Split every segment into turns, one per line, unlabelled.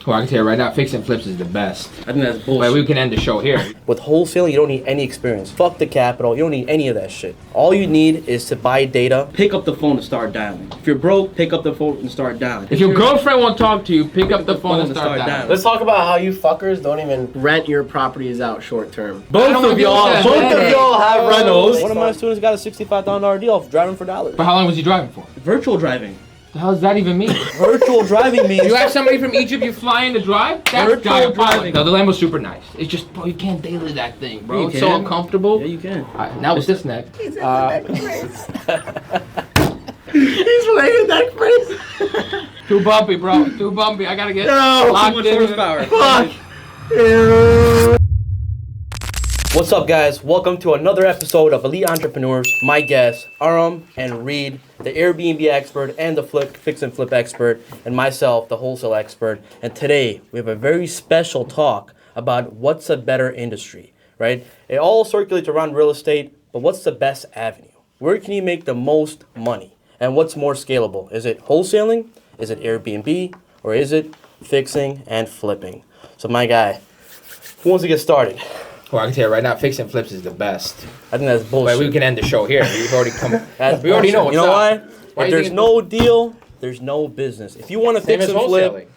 Well, I can tell you right now, fix and flips is the best.
I think that's bullshit.
Like, we can end the show here.
With wholesaling, you don't need any experience. Fuck the capital. You don't need any of that shit. All you need is to buy data.
Pick up the phone and start dialing. If you're broke, pick up the phone and start dialing.
If your girlfriend won't talk to you, pick up the phone and start dialing.
Let's talk about how you fuckers don't even rent your properties out short term.
Both of y'all
have rentals.
One of my students got a $65,000 deal off driving for dollars.
But how long was he driving for?
Virtual driving.
The hell does that even mean?
Virtual driving means...
You have somebody from Egypt you fly in to drive? That's diabolical. No, the Lambo's super nice. It's just, bro, you can't daily that thing, bro.
You
it's
can.
so uncomfortable.
Yeah, you can.
Now with this neck.
He's related that phrase.
Too bumpy, bro. Too bumpy. I gotta get locked in.
horsepower.
Fuck.
What's up, guys? Welcome to another episode of Elite Entrepreneurs. My guests, Aram and Reed, the Airbnb expert and the fix and flip expert, and myself, the wholesale expert. And today, we have a very special talk about what's a better industry, right? It all circulates around real estate, but what's the best avenue? Where can you make the most money? And what's more scalable? Is it wholesaling? Is it Airbnb? Or is it fixing and flipping? So my guy, who wants to get started?
Well, I can tell you right now, fix and flips is the best.
I think that's bullshit.
But we can end the show here. We've already come.
We
already know what's
You know
up.
why? If there's no deal, there's no business. If you want to fix and flip,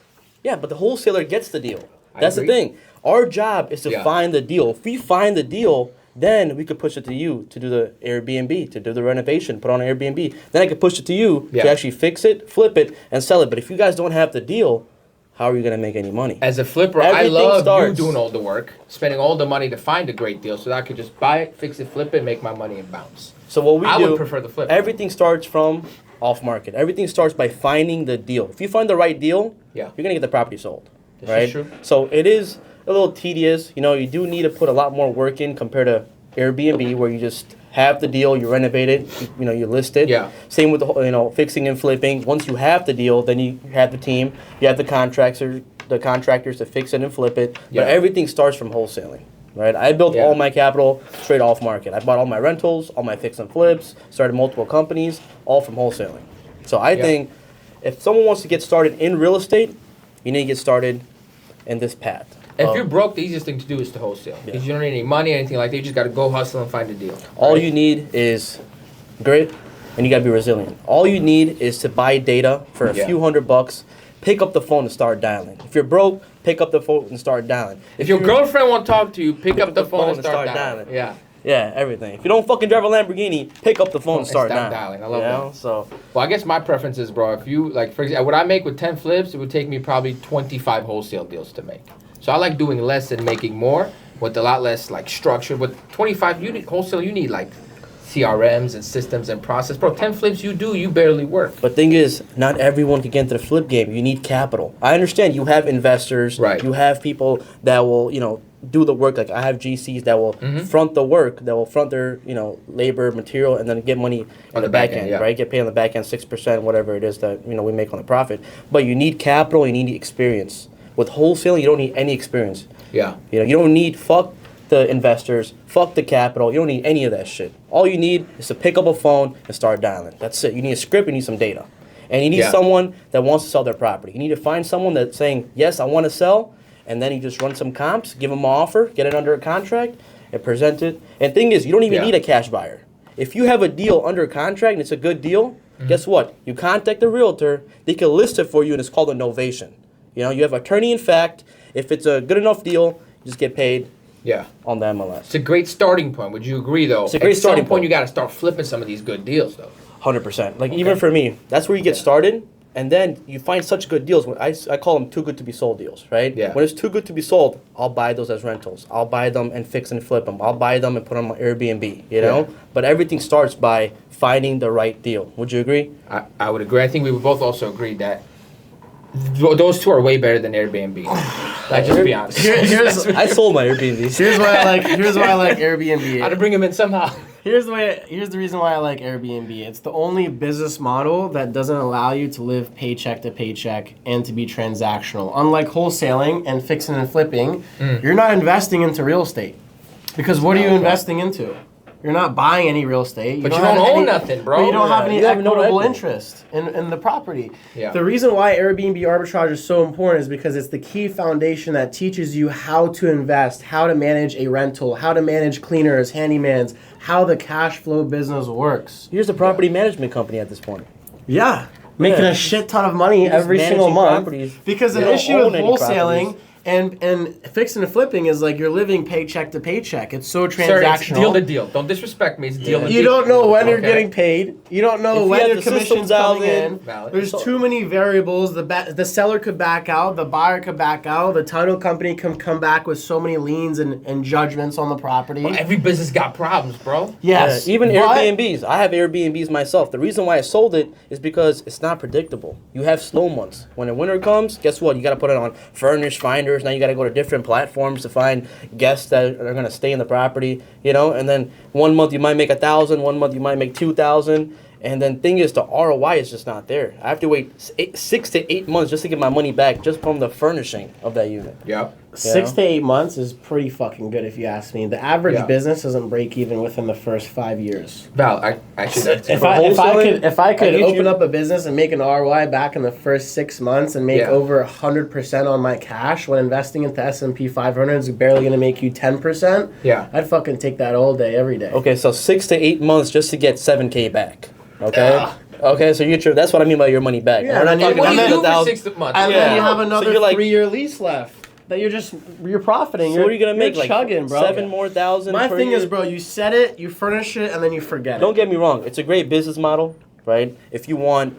yeah, but the wholesaler gets the deal. That's the thing. Our job is to find the deal. If we find the deal, then we could push it to you to do the Airbnb, to do the renovation, put on Airbnb. Then I could push it to you to actually fix it, flip it, and sell it. But if you guys don't have the deal, how are you going to make any money?
As a flipper, I love you doing all the work, spending all the money to find a great deal so that I could just buy it, fix it, flip it, make my money and bounce.
So what I
would prefer the flip.
Everything starts from off market. Everything starts by finding the deal. If you find the right deal, you're going to get the property sold.
This
right?
is true.
So it is a little tedious. You know, you do need to put a lot more work in compared to Airbnb, where you just have the deal, you renovate it, you list it.
Yeah.
Same with the fixing and flipping. Once you have the deal, then you have the team, you have the contractors to fix it and flip it.
Yeah.
But everything starts from wholesaling, right? I built all my capital straight off market. I bought all my rentals, all my fix and flips, started multiple companies, all from wholesaling. So I think if someone wants to get started in real estate, you need to get started in this path.
If you're broke, the easiest thing to do is to wholesale. Because you don't need any money or anything like that. You just got to go hustle and find a deal.
All you need is grit, and you got to be resilient. All you need is to buy data for a few $100. Pick up the phone and start dialing. If you're broke, pick up the phone and start dialing.
If your girlfriend won't talk to you, pick up the phone and start dialing.
Yeah, everything. If you don't fucking drive a Lamborghini, pick up the phone and start
dialing. I love that.
So,
well, I guess my preference is, bro, if you, like, for example, what I make with 10 flips, it would take me probably 25 wholesale deals to make. So I like doing less and making more with a lot less, like, structure. With 25, you need wholesale, you need, like, CRMs and systems and process. Bro, 10 flips you barely work.
But thing is, not everyone can get into the flip game. You need capital. I understand you have investors.
Right.
You have people that will, do the work. Like I have GCs that will front the work, that will front their, labor, material, and then get money on the back end, right? Get paid on the back end 6%, whatever it is that, we make on the profit. But you need capital, you need experience. With wholesaling, you don't need any experience.
Yeah.
You don't need, fuck the investors, fuck the capital. You don't need any of that shit. All you need is to pick up a phone and start dialing. That's it. You need a script, you need some data. And you need someone that wants to sell their property. You need to find someone that's saying, yes, I want to sell, and then you just run some comps, give them an offer, get it under a contract, and present it. And thing is, you don't even need a cash buyer. If you have a deal under contract and it's a good deal, guess what? You contact the realtor, they can list it for you, and it's called a novation. You have attorney in fact. If it's a good enough deal, you just get paid on the MLS.
It's a great starting point. Would you agree, though?
It's a great starting point.
You got to start flipping some of these good deals, though.
100%. Like, even for me, that's where you get started. And then you find such good deals. I call them too good to be sold deals, right?
Yeah.
When it's too good to be sold, I'll buy those as rentals. I'll buy them and fix and flip them. I'll buy them and put them on Airbnb,
Yeah.
But everything starts by finding the right deal. Would you agree?
I would agree. I think we would both also agree that those two are way better than Airbnb. Like, just be honest.
I sold my Airbnb.
Here's why I like Airbnb.
I had to bring them in somehow.
Here's the reason why I like Airbnb. It's the only business model that doesn't allow you to live paycheck to paycheck and to be transactional. Unlike wholesaling and fixing and flipping, you're not investing into real estate. Because what are you investing into? You're not buying any real estate.
But you don't own nothing, bro.
But you don't have any
You have no
equitable
equity.
interest in the property.
Yeah.
The reason why Airbnb arbitrage is so important is because it's the key foundation that teaches you how to invest, how to manage a rental, how to manage cleaners, handymans, how the cash flow business works.
Here's a property management company at this point.
Yeah. Making a shit ton of money
You're just
every single
managing
month.
properties.
Because
You
the
don't
issue with
own any
wholesaling
properties.
and fixing and flipping is like you're living paycheck to paycheck. It's so
Sir,
transactional.
it's deal to deal. Don't disrespect me. It's deal to deal.
You don't know when you're
Okay.
getting paid. You don't know
If you
when
have
your
the
commission's
systems out
coming in.
Valid.
There's too many variables. The seller could back out. The buyer could back out. The title company can come back with so many liens and judgments on the property.
Well, every business got problems, bro.
Yes.
Yeah, even
but-
Airbnbs. I have Airbnbs myself. The reason why I sold it is because it's not predictable. You have slow months. When the winter comes, guess what? You got to put it on furnished finders. Now you got to go to different platforms to find guests that are going to stay in the property, you know? And then 1 month you might make 1,000, 1 month you might make 2,000. And then thing is, the ROI is just not there. I have to wait 6 to 8 months just to get my money back just from the furnishing of that unit.
Yep.
6 to 8 months is pretty fucking good if you ask me. The average
Yeah.
business doesn't break even within the first 5 years.
Val, I should.
If I could
I
open up a business and make an ROI back in the first 6 months and make
Yeah.
over 100% on my cash when investing into S&P 500 is barely going to make you 10%,
Yeah.
I'd fucking take that all day, every day.
Okay, so 6 to 8 months just to get 7K back. Okay? Okay, so that's what I mean by your money back.
Yeah,
We're not
and then
talking
What do
and
you
then
do for
100,000.
6 months?
And
Yeah.
then you have
So
another
you're like-
3-year lease left that you're profiting.
So what are you gonna make?
You're
Like
chugging, bro.
7 more thousand.
My
per
thing
year?
is, bro, you set it, you furnish it, and then you forget
Don't
it.
get me wrong. It's a great business model, right? If you want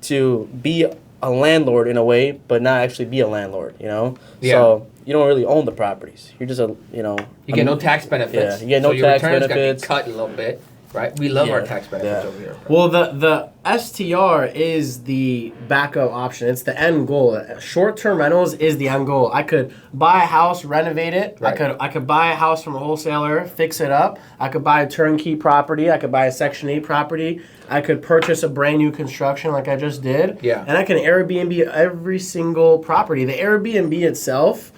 to be a landlord in a way, but not actually be a landlord, you know?
Yeah.
So you don't really own the properties. You're just
You get no tax benefits.
Yeah, you get no
so your
tax
returns
benefits.
Got to be cut a little bit, right? We love our
Yeah.
tax benefits
Yeah.
over here.
Well, the STR is the backup option. It's the end goal. Short-term rentals is the end goal. I could buy a house, renovate it.
Right.
I could buy a house from a wholesaler, fix it up. I could buy a turnkey property. I could buy a Section 8 property. I could purchase a brand new construction like I just did.
Yeah.
And I can Airbnb every single property. The Airbnb itself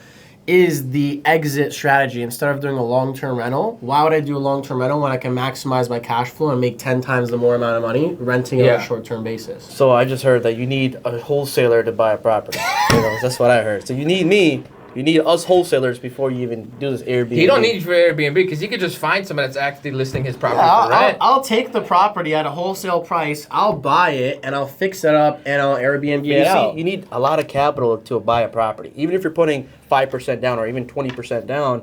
is the exit strategy. Instead of doing a long-term rental, why would I do a long-term rental when I can maximize my cash flow and make 10 times the more amount of money renting it on
Yeah.
a short-term basis?
So I just heard that you need a wholesaler to buy a property. That's what I heard. So you need me. You need us wholesalers before you even do this Airbnb.
He don't need you for Airbnb because he could just find someone that's actually listing his property
Yeah,
for rent.
I'll take the property at a wholesale price. I'll buy it and I'll fix it up and I'll Airbnb
You
it
see,
out.
you need a lot of capital to buy a property. Even if you're putting 5% down or even 20% down,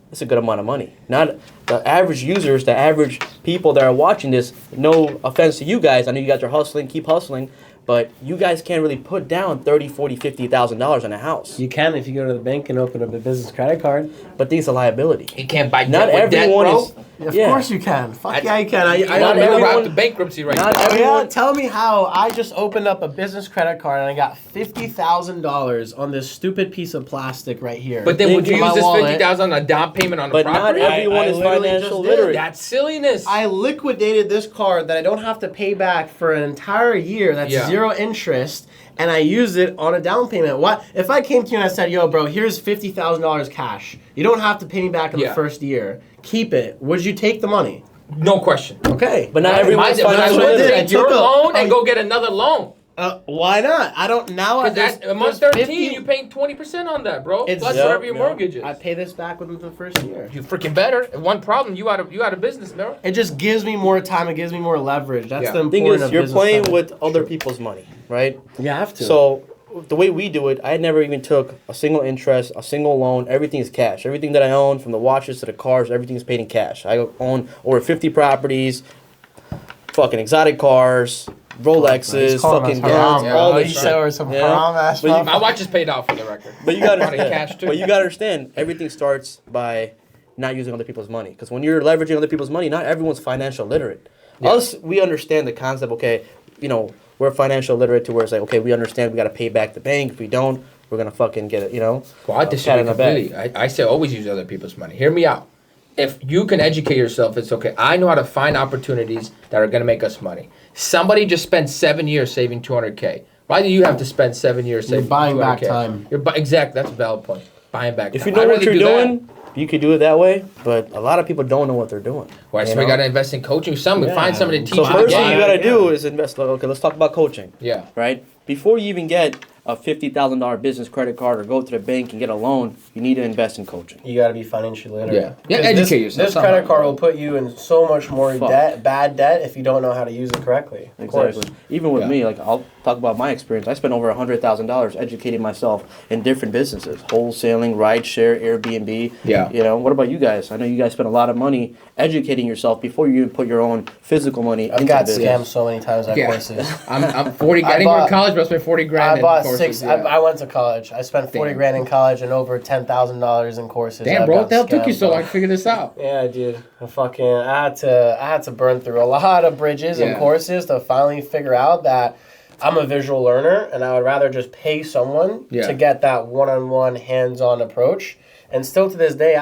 that's a good amount of money. Not the average users, the average people that are watching this. No offense to you guys. I know you guys are hustling, keep hustling, but you guys can't really put down $30,000, $40,000, $50,000 on a house.
You can if you go to the bank and open up a business credit card.
But things are liability.
He can't buy
Not
debt with debt,
everyone
bro.
is.
Of
Yeah.
course you can. Fuck yeah, you can.
I
Not
don't know
everyone-
about the bankruptcy right
not
now.
every-
Yeah,
Everyone-
tell me how I just opened up a business credit card and I got $50,000 on this stupid piece of plastic right here.
But then would you
In my
use this
wallet.
50,000 on a down payment on a
But not
property?
everyone
I
is
literally
financial
just did.
literate.
That's silliness.
I liquidated this card that I don't have to pay back for an entire year. That's
Yeah.
0 interest, and I used it on a down payment. What if I came to you and I said, "Yo, bro, here's $50,000 cash. You don't have to pay me back in the
Yeah.
first year. Keep it." Would you take the money?
No question.
Okay,
But not
Might
everyone's
as well
financial
what I did.
literate.
take your
took a-
loan and
I-
go get another loan.
Why not? I don't now.
Because a month 13, you're paying 20% on that, bro.
It's-
Plus
Yep,
whatever your
yep.
mortgage is.
I pay this back within the first year.
You freaking better. One problem, you out of business, bro.
It just gives me more time. It gives me more leverage. That's
Yeah.
the
Thing
important
is,
of
you're
business
playing
credit.
with other people's money, right?
You have to.
So the way we do it, I never even took a single interest, a single loan. Everything is cash. Everything that I own, from the watches to the cars, everything is paid in cash. I own over 50 properties, fucking exotic cars, Rolexes,
He's calling
fucking
us haram,
guns,
bro.
all
Oh,
this
you
shit.
said
we're some
Yeah.
haram-ass
But you-
My watch is paid out for the record.
But you gotta
Money cash, too.
But you gotta understand, everything starts by not using other people's money. Because when you're leveraging other people's money, not everyone's financial literate.
Yeah.
Us, we understand the concept. Okay, we're financial literate to where it's like, okay, we understand we gotta pay back the bank. If we don't, we're gonna fucking get it.
Well, I
pat
disagree
on the back.
completely. I say always use other people's money. Hear me out. If you can educate yourself, it's okay. I know how to find opportunities that are going to make us money. Somebody just spent 7 years saving 200K. Why do you have to spend 7 years
You're
saving
buying back
200K?
time.
Exactly. That's a valid point. Buying back
If
time.
you know
I'd
what
rather
you're
do that.
doing, You could do it that way, but a lot of people don't know what they're doing.
Right, so we got to invest in coaching. Find somebody to teach
So
you the
first thing
game.
you got to do is invest. Okay, let's talk about coaching.
Yeah.
Right? Before you even get a $50,000 business credit card or go to the bank and get a loan, you need to invest in coaching.
You got to be financially literate.
Yeah, educate yourself.
This credit card will put you in so much more bad debt if you don't know how to use it correctly.
Exactly. Even with me, like I'll talk about my experience. I spent over $100,000 educating myself in different businesses: wholesaling, rideshare, Airbnb.
Yeah.
You know, what about you guys? I know you guys spent a lot of money educating yourself before you even put your own physical money into
got
the business.
scammed so many times at courses.
I'm 40. I didn't go to college, but I spent 40 grand.
I bought
in courses,
I went to college. I spent 40 grand in college and over $10,000 in courses.
Damn, bro, what the hell took you so long to figure this out?
Yeah, dude. I had to burn through a lot of bridges and courses to finally figure out that I'm a visual learner, and I would rather just pay someone to get that one-on-one, hands-on approach. And still to this day,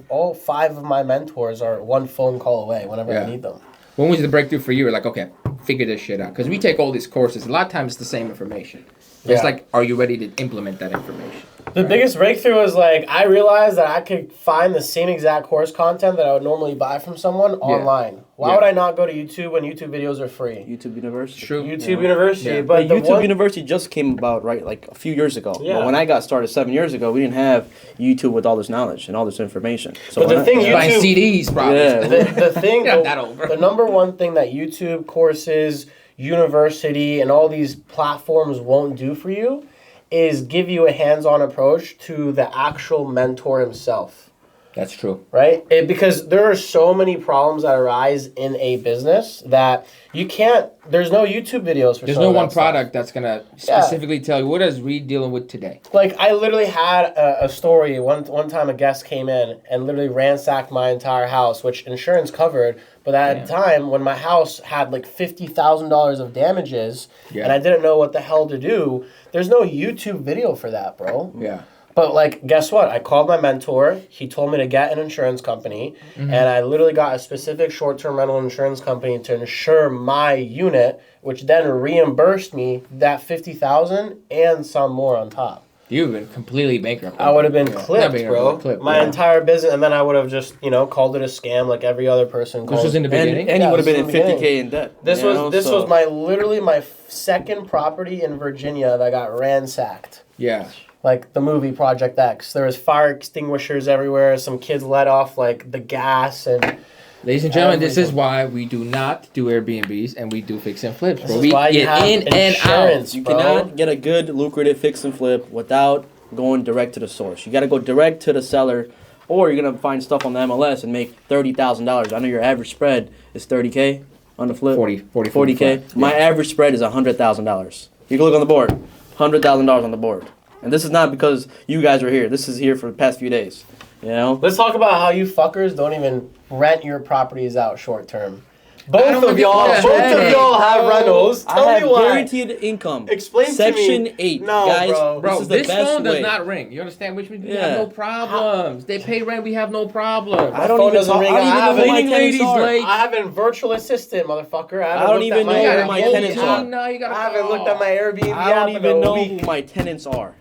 all 5 of my mentors are one phone call away whenever I need them.
When was the breakthrough for you? Like, okay, figure this shit out. Because we take all these courses. A lot of times it's the same information. It's like, are you ready to implement that information?
The biggest breakthrough was like, I realized that I could find the same exact course content that I would normally buy from someone online. Why would I not go to YouTube when YouTube videos are free?
YouTube University.
True.
YouTube University.
Yeah. But YouTube University just came about, right, like a few years ago.
Yeah.
But when I got started 7 years ago, we didn't have YouTube with all this knowledge and all this information. So
but the thing
buying CDs, probably.
Yeah.
The thing,
the
number one thing that YouTube courses, university, and all these platforms won't do for you is give you a hands-on approach to the actual mentor himself.
That's true.
Right? Because there are so many problems that arise in a business that you can't, there's no YouTube videos for
There's no one product that's going to specifically tell you, what is Reed dealing with today?
Like, I literally had a story. One time a guest came in and literally ransacked my entire house, which insurance covered. But at the time, when my house had like $50,000 of damages and I didn't know what the hell to do, there's no YouTube video for that, bro.
Yeah.
But, like, guess what? I called my mentor. He told me to get an insurance company. And I literally got a specific short-term rental insurance company to insure my unit, which then reimbursed me that $50,000 and some more on top.
You've been completely bankrupt.
I would have been clipped, bro. My entire business, and then I would have just, called it a scam like every other person.
This was in the beginning?
And you would have been in $50K in debt.
This was my second property in Virginia that got ransacked.
Yeah.
Like the movie Project X. There was fire extinguishers everywhere. Some kids let off like the gas and...
Ladies and gentlemen, this is why we do not do Airbnbs and we do fix and flips.
This is why you have insurance,
You
bro.
cannot get a good, lucrative fix and flip without going direct to the source. You got to go direct to the seller, or you're going to find stuff on the MLS and make $30,000. I know your average spread is $30K on the flip. 40K.
Yeah.
My average spread is $100,000. You can look on the board. $100,000 on the board. And this is not because you guys are here. This is here for the past few days. You know?
Let's talk about how you fuckers don't even rent your properties out short term. Both of y'all have rentals. Tell me why.
Guaranteed income.
Explain
Section
to me.
8.
No,
guys,
bro.
This
the best
phone does
way.
not ring. You understand? Which means we have no problems. They pay rent. We have no problems.
I don't
phone
even
doesn't ring.
know who my tenants are.
I have a virtual assistant, motherfucker.
I don't even know who my tenants are.
I
haven't looked at my Airbnb
I don't even know who my tenants are.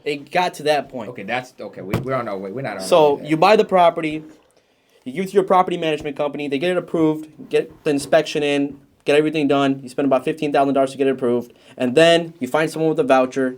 It got to that point.
Okay, that's okay. We're on our way. We're not on our
So
way.
you buy the property, you give it to your property management company, they get it approved, get the inspection in, get everything done. You spend about $15,000 to get it approved, and then you find someone with a voucher.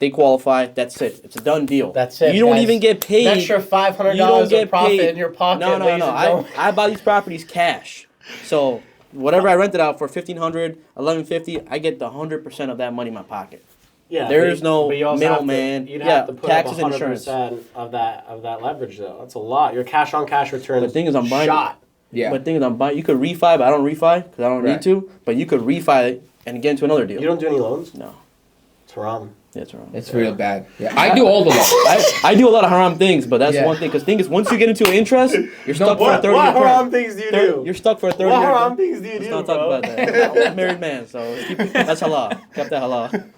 They qualify. That's it. It's a done deal.
That's it.
You don't
guys.
even get paid.
An extra $500 of profit in your pocket.
No. I buy these properties cash. So whatever I rent it out for $1,500, $1,150, I get the 100% of that money in my pocket.
Yeah,
there's no middleman.
You'd have to put
taxes,
up 100%
insurance
of that leverage though. That's a lot. Your cash on cash return.
The thing is, I'm buying.
Shot.
Yeah.
But the thing is, I'm buying. You could refi, but I don't refi because I don't need to. But you could refi it and get into another deal.
You don't do any loans?
No.
It's haram.
Yeah, it's wrong.
It's real bad. Yeah, I do all the loans.
I do a lot of haram things, but that's one thing. Because thing is, once you get into interest, you're stuck for a 30-year
What
term.
haram things do you do?
You're stuck for a 30-year
What
term.
haram things do you do,
Let's not
bro?
talk about that. I'm a married man, so that's halal. Kept that halal.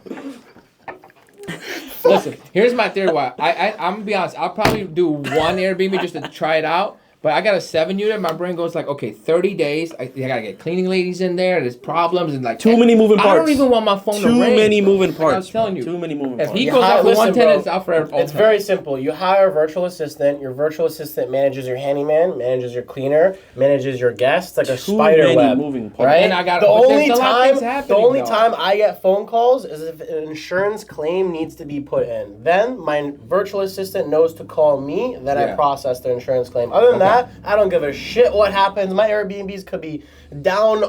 Listen, here's my theory why. I'm gonna be honest. I'll probably do one Airbnb just to try it out. But I got a 7 unit. My brain goes like, okay, 30 days. I gotta get cleaning ladies in there. There's problems and like
Too many moving parts.
I don't even want my phone to
Too
ring.
many moving parts.
Like I was telling you.
Too many moving
If
parts.
he goes out for one tenant, it's out for all
It's very simple. You hire a virtual assistant. Your virtual assistant manages your handyman, manages your cleaner, manages your guests. Like a
Too
spider
many
web,
moving parts.
right?
And I got-
the
but
only
there's a lot of things
time,
happening, though.
I get phone calls is if an insurance claim needs to be put in. Then my virtual assistant knows to call me. Then I
Yeah.
process the insurance claim. Other than that, I don't give a shit what happens. My Airbnbs could be down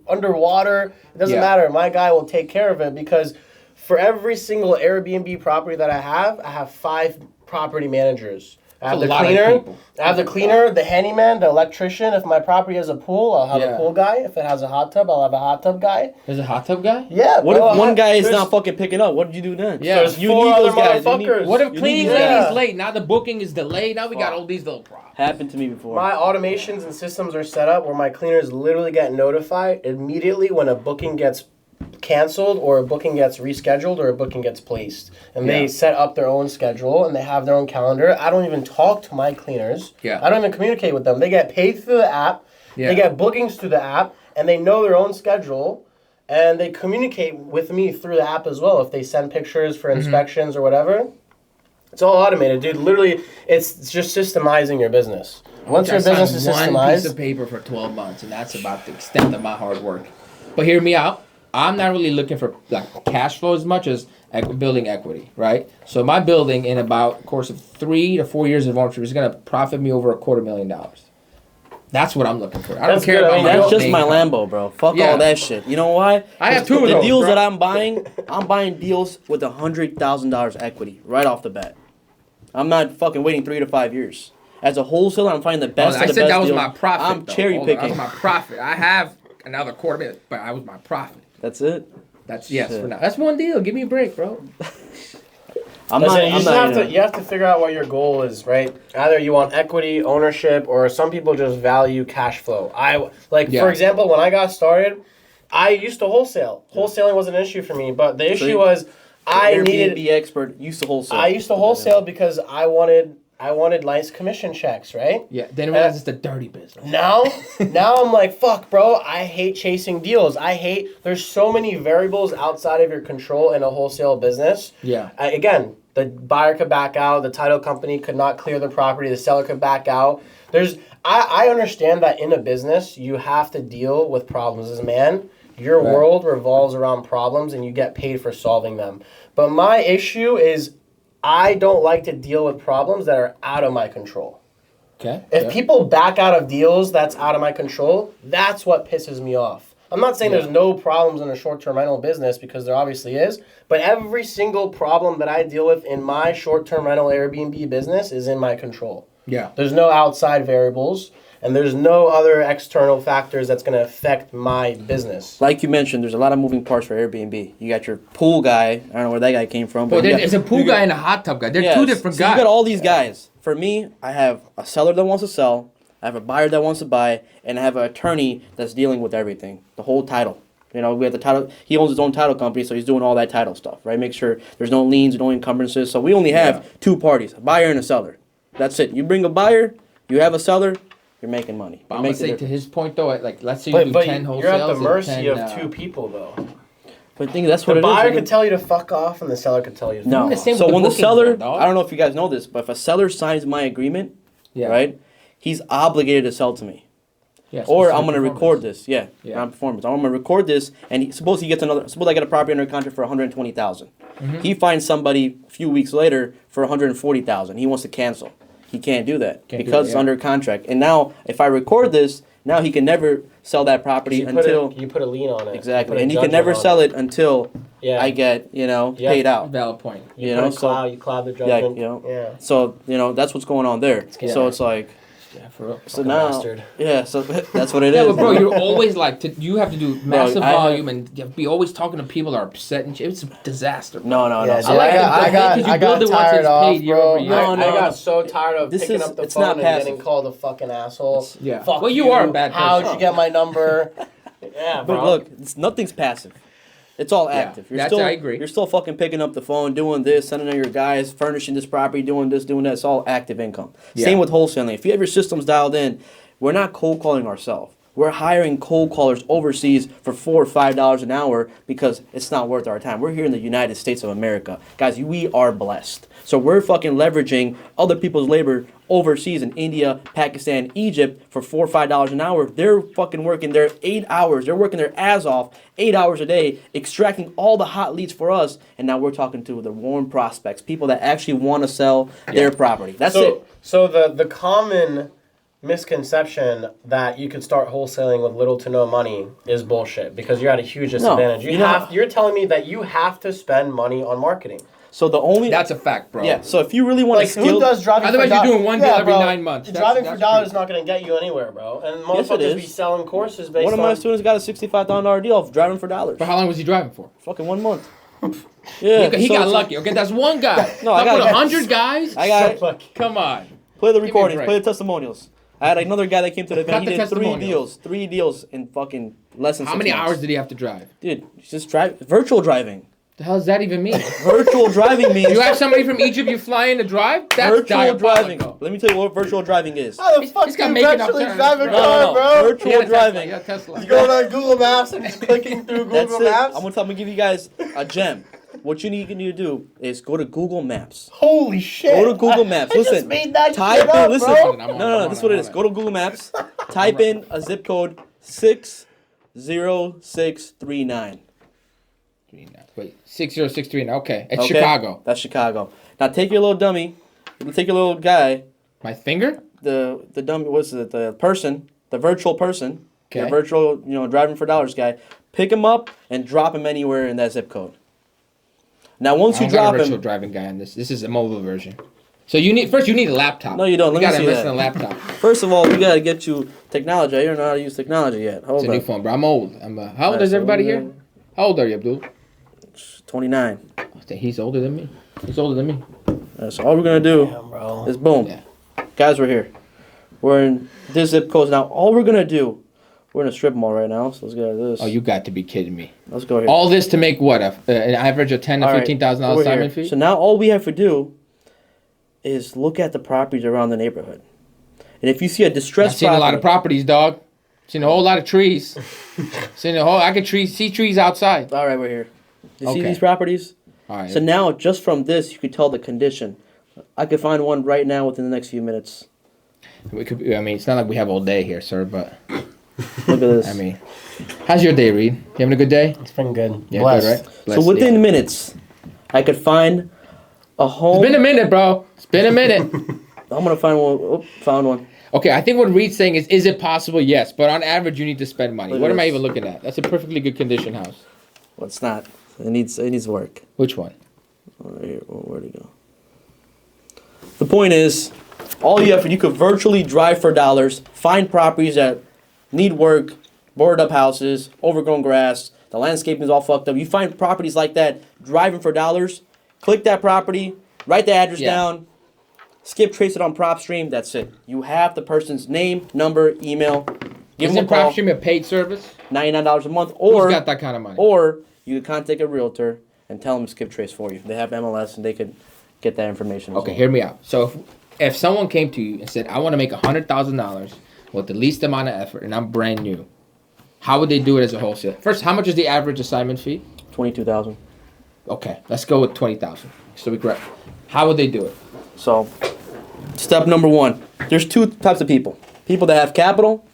underwater. It doesn't matter. My guy will take care of it because for every single Airbnb property that I have 5 property managers. I have
That's
the
a lot of
cleaner.
people.
I have the cleaner, the handyman, the electrician. If my property has a pool, I'll have a pool guy. If it has a hot tub, I'll have a hot tub guy.
There's a hot tub guy?
Yeah.
What
bro,
if one guy is
there's-
not fucking picking up? What did you do then?
Yeah.
There's
You
4
need
other
those guys. You need-
motherfuckers.
What if
You
cleaning
need-
lady's
Yeah.
late? Now the booking is delayed. Now we got all these little problems.
Happened to me before.
My automations and systems are set up where my cleaners literally get notified immediately when a booking gets canceled or a booking gets rescheduled or a booking gets placed. And they set up their own schedule and they have their own calendar. I don't even talk to my cleaners.
Yeah.
I don't even communicate with them. They get paid through the app.
Yeah.
They get bookings through the app and they know their own schedule. And they communicate with me through the app as well if they send pictures for inspections or whatever. It's all automated, dude. Literally, it's just systemizing your business. Once your business is
one piece
systemized,
of paper for 12 months, and that's about the extent of my hard work. But hear me out. I'm not really looking for like cash flow as much as building equity, right? So my building in about course of 3 to 4 years of ownership is going to profit me over $250,000. That's what I'm looking for. I don't
That's
care
good. I
about
mean,
my
That's just
name.
my Lambo, bro. Fuck
Yeah.
all that shit. You know why?
I have 2 of
The
those,
deals
bro.
that I'm buying deals with $100,000 equity right off the bat. I'm not fucking waiting 3 to 5 years. As a wholesaler, I'm finding the best
I
of the
said
best
that was
deals.
my profit.
I'm
though.
cherry
Hold on,
picking.
That was my profit. I have another $250,000, but I was my profit.
That's it.
That's yes
Shit.
for now. That's one deal. Give me a break, bro.
I'm
listen,
not. I'm not.
you have to figure out what your goal is, right? Either you want equity, ownership, or some people just value cash flow. For example, when I got started, I used to wholesale. Wholesaling wasn't an issue for me, but the issue was I
Airbnb
needed.
expert used to wholesale.
I used to wholesale because I wanted nice commission checks, right?
Yeah. Then realize it's the dirty business.
Now I'm like, fuck, bro. I hate chasing deals. There's so many variables outside of your control in a wholesale business.
Yeah.
Again, the buyer could back out. The title company could not clear the property. The seller could back out. I understand that in a business, you have to deal with problems as a man. Your world revolves around problems and you get paid for solving them. But my issue is I don't like to deal with problems that are out of my control.
Okay.
If people back out of deals that's out of my control, that's what pisses me off. I'm not saying there's no problems in a short-term rental business because there obviously is, but every single problem that I deal with in my short-term rental Airbnb business is in my control.
Yeah.
There's no outside variables and there's no other external factors that's going to affect my business.
Like you mentioned, there's a lot of moving parts for Airbnb. You got your pool guy. I don't know where that guy came from.
But
you got-
there's a pool guy and a hot tub guy. They're two different
so
guys.
You got all these guys. For me, I have a seller that wants to sell, I have a buyer that wants to buy, and I have an attorney that's dealing with everything, the whole title. You know, we have the title. He owns his own title company, so he's doing all that title stuff, right? Make sure there's no liens, no encumbrances. So we only have 2 parties, a buyer and a seller. That's it. You bring a buyer, you have a seller, you're making money.
But
You're
I'm gonna
making
say to his point though, like let's say you do
But
10 wholesales.
you're at the
and
mercy
10,
of 2 people, though.
But I think that's what
The
it is.
buyer
isn't
could
it?
tell you to fuck off, and the seller could tell you to
No.
Doing the same
So
with the
when the
bookings,
seller,
though, dog.
I don't know if you guys know this, but if a seller signs my agreement, right, he's obligated to sell to me.
Yeah,
Or
so
I'm gonna record this. Yeah,
Yeah.
non-performance. I'm gonna record this, and suppose he gets another. Suppose I get a property under contract for 120,000. He finds somebody a few weeks later for 140,000. He wants to cancel. He can't do that
Can't do
because
that,
it's
yeah.
under contract. And now, if I record this, now he can never sell that property until
you put a lien on it.
exactly, and he can never sell it until I get paid out.
Valid point.
You
You
know,
know,
you cloud the
Yeah,
judgment.
So that's what's going on there.
Yeah.
So it's like,
Yeah, for real.
so now,
bastard.
yeah, so that's what it
Yeah,
is.
but bro, you're always like, you have to do massive
I have-
volume and you have to be always talking to people that are upset and shit. It's a disaster. Bro.
No.
Yeah,
So
dude,
like
I got
because you build it once,
tired
it's
off,
paid year
bro.
over year.
I
No.
got so tired of
This
picking
is-
up the
it's
phone
not
and
passive.
getting called a fucking asshole.
Yeah.
Fuck
Well, you are a bad
How'd
person.
you get my number? Yeah, bro.
But look, nothing's passive. It's all active.
Yeah, I agree.
You're still fucking picking up the phone, doing this, sending out your guys, furnishing this property, doing this, doing that. It's all active income.
Yeah.
Same with wholesaling. If you have your systems dialed in, we're not cold calling ourselves. We're hiring cold callers overseas for $4 or $5 an hour because it's not worth our time. We're here in the United States of America. Guys, we are blessed. So we're fucking leveraging other people's labor overseas in India, Pakistan, Egypt for $4 or $5 an hour. They're fucking working their 8 hours. They're working their ass off 8 hours a day, extracting all the hot leads for us. And now we're talking to the warm prospects, people that actually want to sell their property. That's it.
So the common misconception that you could start wholesaling with little to no money is bullshit because you're at a huge disadvantage. You're telling me that you have to spend money on marketing.
So the only
That's a fact, bro.
yeah. So if you really want to
Who does driving
Otherwise,
for
you're
dollars?
doing one deal every 9 months.
Driving for
That's
dollars
true.
is not going to get you anywhere, bro. And
Yes, it
motherfuckers
is.
be selling courses based
one of
on...
my students got a $65,000 deal off driving for dollars.
But how long was he driving for?
Fucking 1 month. Yeah,
He
so
got
it's-
lucky. Okay, that's one guy.
No, I got
100 guys.
I got
Fuck.
Come on.
play the
me a
recordings,
break.
play the testimonials. I had another guy that came to the event.
Cut
He
the
did three
testimonials.
deals in fucking less than
How
6
many
months.
hours did he have to drive?
Dude, just drive virtual driving.
The hell does that even mean?
Virtual driving means
You have somebody from Egypt you fly in to drive? That's
virtual driving.
diabolical.
Let me tell you what virtual driving is.
How the fuck
he's
do
got
you
making up
actually
terms,
drive a
bro.
car, bro?
Virtual
You got a Tesla,
driving.
you got a Tesla.
You going on Google Maps and just clicking through
That's
Google
it.
Maps?
I'm gonna give you guys a gem. What you need to do is go to Google Maps.
Holy shit.
Go to Google Maps.
I
Listen.
just made that
Type
shit
in.
up,
Listen.
bro.
No. This is what it is. Go to Google Maps. Type in a zip code 60639.
Wait, 60639. Okay, it's
Okay?
Chicago.
That's Chicago. Now take your little dummy. Take your little guy.
My finger?
The dummy. What's it? The person. The virtual person.
Okay.
The virtual, driving for dollars guy. Pick him up and drop him anywhere in that zip code. Now once
I
you
don't got
drop
a virtual
him,
driving guy on this. This is a mobile version. So you need a laptop.
No, you don't.
You
Let me
gotta
see
invest
that.
in a laptop.
first of all, we gotta get you technology. I don't know how to use technology yet. Hold
It's a
on.
new phone, bro. I'm old. How old
Alright,
is
so
everybody
we're
here?
gonna-
How old are you, Abdul?
29.
I think he's older than me. He's older than me.
So all we're gonna do
Bro.
is boom,
Yeah.
guys. We're here. We're in this zip code now. All we're gonna do, we're in a strip mall right now. So let's get this.
Oh, you got to be kidding me.
Let's go here.
All this to make what? An average of $10,000 to
All right,
$15,000
we're
assignment
here.
fee?
So now all we have to do is look at the properties around the neighborhood, and if you see a
I've
distressed
seen a lot of
property,
properties, dog. Seen a whole lot of trees. I could see trees outside.
all right, we're here. You see
Okay.
these properties?
All right.
So now, just from this, you could tell the condition. I could find one right now within the next few minutes.
It's not like we have all day here, sir, but
Look at this.
how's your day, Reed? You having a good day?
It's been good.
Yeah,
Blessed.
good, right?
So
Blessed,
within
yeah.
minutes, I could find a home.
It's been a minute, bro. It's been a minute.
I'm gonna find one. Oh, found one.
Okay, I think what Reed's saying is it possible? Yes, but on average, you need to spend money.
Look
What
at
am I
this.
even looking at? That's a perfectly good condition house.
Well, it's not. It needs work.
Which one?
Right here. Where'd it go? The point is, all you could virtually drive for dollars, find properties that need work, boarded up houses, overgrown grass, the landscaping is all fucked up. You find properties like that, driving for dollars, click that property, write the address
Yeah.
down, skip trace it on PropStream, that's it. You have the person's name, number, email, give them
Isn't
a call,
PropStream a paid service?
$99 a month,
Who's
or
got that kind of money?
or you could contact a realtor and tell them to skip trace for you. They have MLS and they could get that information. as
Okay,
well.
hear me out. So if someone came to you and said, I want to make $100,000 with the least amount of effort and I'm brand new, how would they do it as a wholesaler? First, how much is the average assignment fee?
22,000.
Okay, let's go with 20,000. So we grab. How would they do it?
So, step number one, there's two types of people. People that have capital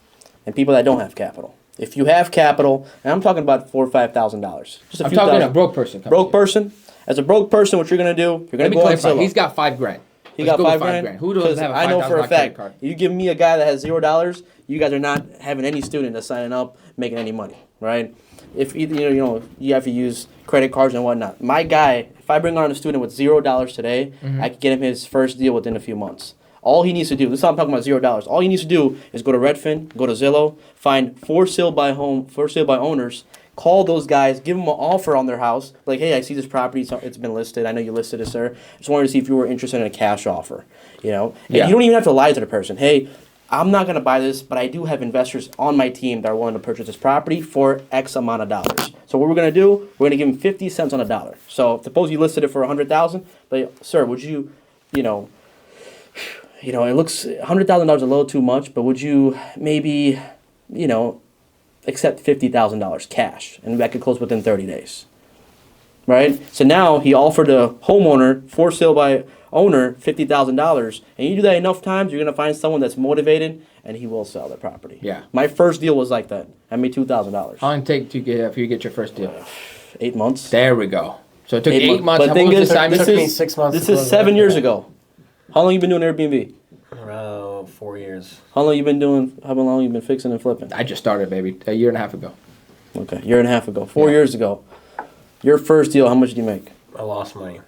and people that don't have capital. If you have capital, and I'm talking about $4,000 or $5,000, just a
I'm
few
talking
thousand.
a broke person.
Broke person. As a broke person, what you're gonna do? You're gonna
Let me
go on
clarify.
Zillow.
He's got $5,000.
He
Let's
got
go with
$5 grand.
Who doesn't have a
I know for a
$5,000
fact.
credit card?
You give me a guy that has $0, you guys are not having any student that's signing up making any money, right? If either you have to use credit cards and whatnot. My guy, if I bring on a student with $0 today, I can get him his first deal within a few months. All he needs to do, this is how I'm talking about $0. All he needs to do is go to Redfin, go to Zillow, find for sale by owners, call those guys, give them an offer on their house. Like, hey, I see this property, it's been listed. I know you listed it, sir. Just wanted to see if you were interested in a cash offer. And
Yeah.
you don't even have to lie to the person. Hey, I'm not going to buy this, but I do have investors on my team that are willing to purchase this property for X amount of dollars. So what we're going to do, we're going to give them 50 cents on a dollar. So suppose you listed it for 100,000, but sir, would you, it looks $100,000 a little too much, but would you maybe, accept $50,000 cash, and that could close within 30 days, right? So now he offered a homeowner for sale by owner $50,000, and you do that enough times, you're gonna find someone that's motivated, and he will sell their property.
Yeah.
My first deal was like that. I made $2,000.
How long did it take to get for you to get your first deal?
8 months.
There we go. So it took 8 months.
But
How
the thing
long was
is,
the assignment?
This is 6 months.
This is 7 years ago. How long you been doing Airbnb?
4 years.
How long you been fixing and flipping?
I just started, baby, a year and a half ago.
Okay, year and a half ago. 4 years ago. Your first deal, how much did you make?
I lost money.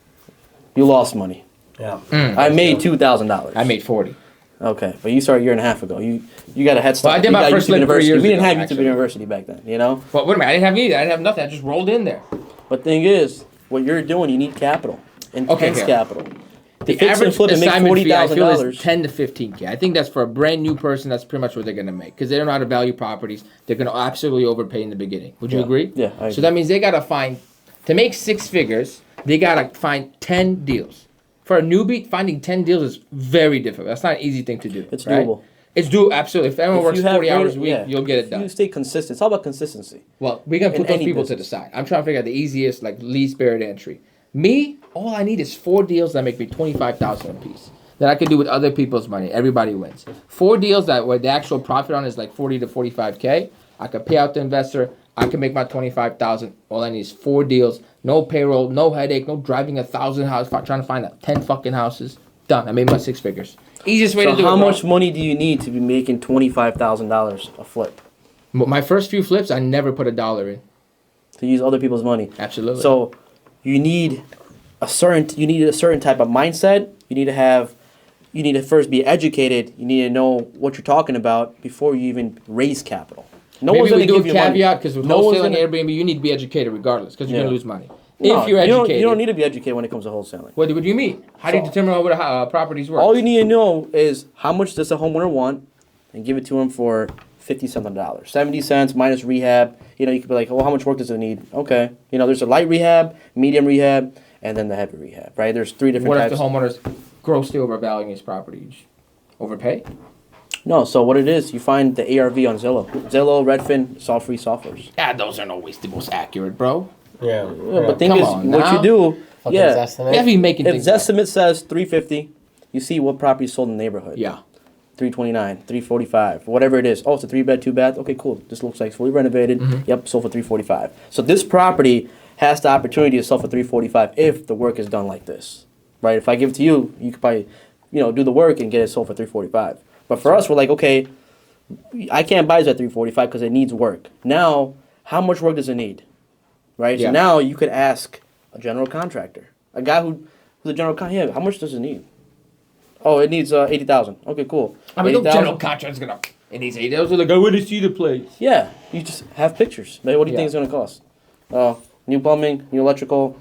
You lost money.
Yeah.
I made $2,000.
I made 40.
Okay, but you started a year and a half ago. You got a head start.
Well, I did my first flip 3 years
We didn't
ago,
have YouTube
actually.
University back then,
Well, wait a minute. I didn't have either. I didn't have nothing. I just rolled in there.
But thing is, what you're doing, you need capital. Intense
here.
capital.
The
To fix and
average
flip and make
assignment fee, I feel, is
$40,000.
10 to 15K. I think that's for a brand new person. That's pretty much what they're going to make because they don't know how to value properties. They're going to absolutely overpay in the beginning. Would you agree?
Yeah, I
So
agree.
that means they got to find, to make 6 figures, they got to find 10 deals. For a newbie, finding 10 deals is very difficult. That's not an easy thing to do.
It's
right?
doable.
It's doable, absolutely. If everyone works
you have
40 hours a
great-
week,
yeah.
you'll get it
If
done.
you stay consistent. It's all about consistency.
Well, we can
In
put those
any
people to the
business.
side. I'm trying to figure out the easiest, least barrier to entry. Me, all I need is 4 deals that make me $25,000 a piece. That I could do with other people's money. Everybody wins. 4 deals that where the actual profit on is like 40 to 45K. I could pay out the investor. I can make my $25,000. All I need is 4 deals. No payroll, no headache, no driving 1,000 houses, trying to find 10 fucking houses. Done. I made my 6 figures. Easiest way to do it.
How
bro.
much money do you need to be making $25,000 a flip?
My first few flips, I never put $1 in.
To use other people's money.
Absolutely.
So you need a certain type of mindset. You need to first be educated. You need to know what you're talking about before you even raise capital. No
Maybe
one's
we
going to
do a
give you money.
caveat because with
No one's
wholesaling
gonna-
Airbnb, you need to be educated regardless because you're
Yeah.
going to lose money.
No,
If you're educated.
you don't need to be educated when it comes to wholesaling.
What do you mean? How do you determine what properties work?
All you need to know is how much does a homeowner want, and give it to him for 50 cents on the dollar. 70 cents minus rehab. You could be like, well, how much work does it need? Okay. There's a light rehab, medium rehab, and then the heavy rehab, right? There's 3 different
What if
types.
the homeowner's grossly overvaluing his property? You just overpay?
No, so what it is, you find the ARV on Zillow. Zillow, Redfin, it's all free softwares.
Yeah, those aren't always the most accurate, bro.
Yeah.
But thing
Come
is,
on
what
now.
you do,
Fucking
yeah,
Zestimate.
You have to be making
if
things up.
Zestimate says 350, you see what property sold in the neighborhood.
Yeah.
329, 345, whatever it is. Oh, it's a 3-bed, 2-bath. Okay, cool. This looks like it's fully renovated.
Mm-hmm.
Yep, sold for 345. So this property has the opportunity to sell for 345 if the work is done like this, right? If I give it to you, you could probably, do the work and get it sold for 345. But for us, we're like, okay, I can't buy this at 345 because it needs work. Now, how much work does it need, right?
Yeah.
So now you could ask a general contractor, a guy who's a general contractor. Yeah, how much does it need? Oh, it needs 80,000. Okay, cool.
I mean, no
80,000?
general contractor's going to... And these 8 those are like, I want to see the place.
Yeah, you just have pictures. Maybe what do you think it's gonna cost? New plumbing, new electrical,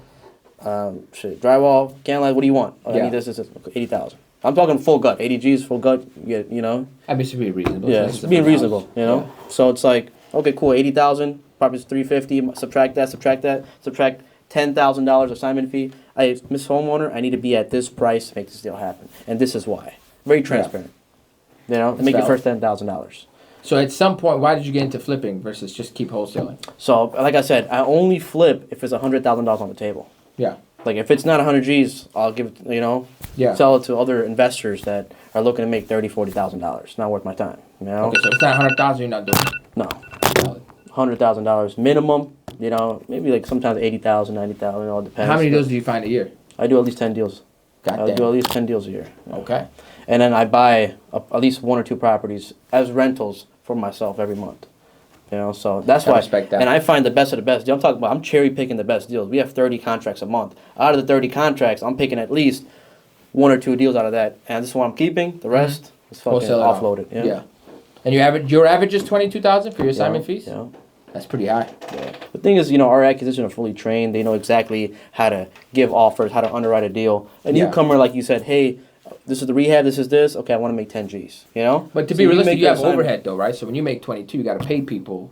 drywall, can light. What do you want? Oh, I
Yeah.
need this. Okay, 80,000. I'm talking full gut. 80 G's, full gut. You know.
I mean, it's being reasonable.
Yeah,
It's
it's
nice
being
to
reasonable.
house.
You know.
Yeah.
So it's like, okay, cool. 80,000. Property's 350. Subtract that. Subtract $10,000 assignment fee. Miss Homeowner, I need to be at this price to make this deal happen, and this is why. Very transparent. You know, make your
valid.
first $10,000.
So at some point, why did you get into flipping versus just keep wholesaling?
So, like I said, I only flip if it's $100,000 on the table.
Yeah.
Like if it's not 100 G's, I'll give it,
Yeah.
sell it to other investors that are looking to make $30,000, $40,000. Not worth my time.
Okay, so if it's not 100,000, you're not doing it.
No, $100,000 minimum. Maybe like sometimes 80,000, 90,000. It all depends.
How many deals do you find a year?
I do at least 10 deals. I
God
do at
damn.
least 10 deals a year. Yeah.
Okay.
And then I buy at least 1 or 2 properties as rentals for myself every month. So that's
I
why.
respect that.
And I find the best of the best. I'm cherry picking the best deals. We have 30 contracts a month. Out of the 30 contracts, I'm picking at least 1 or 2 deals out of that. And this is what I'm keeping. The rest is fucking
Wholesale it out.
offloaded.
Yeah. And your average is 22,000 for your assignment fees?
Yeah.
That's pretty high.
The thing is, our acquisition are fully trained. They know exactly how to give offers, how to underwrite a deal. A
Yeah.
newcomer, like you said, hey, this is the rehab, this is this. Okay, I want to make 10 G's. You know.
But to
So
be realistic, you have
your assignment.
overhead though, right? So when you make 22, you got to pay people.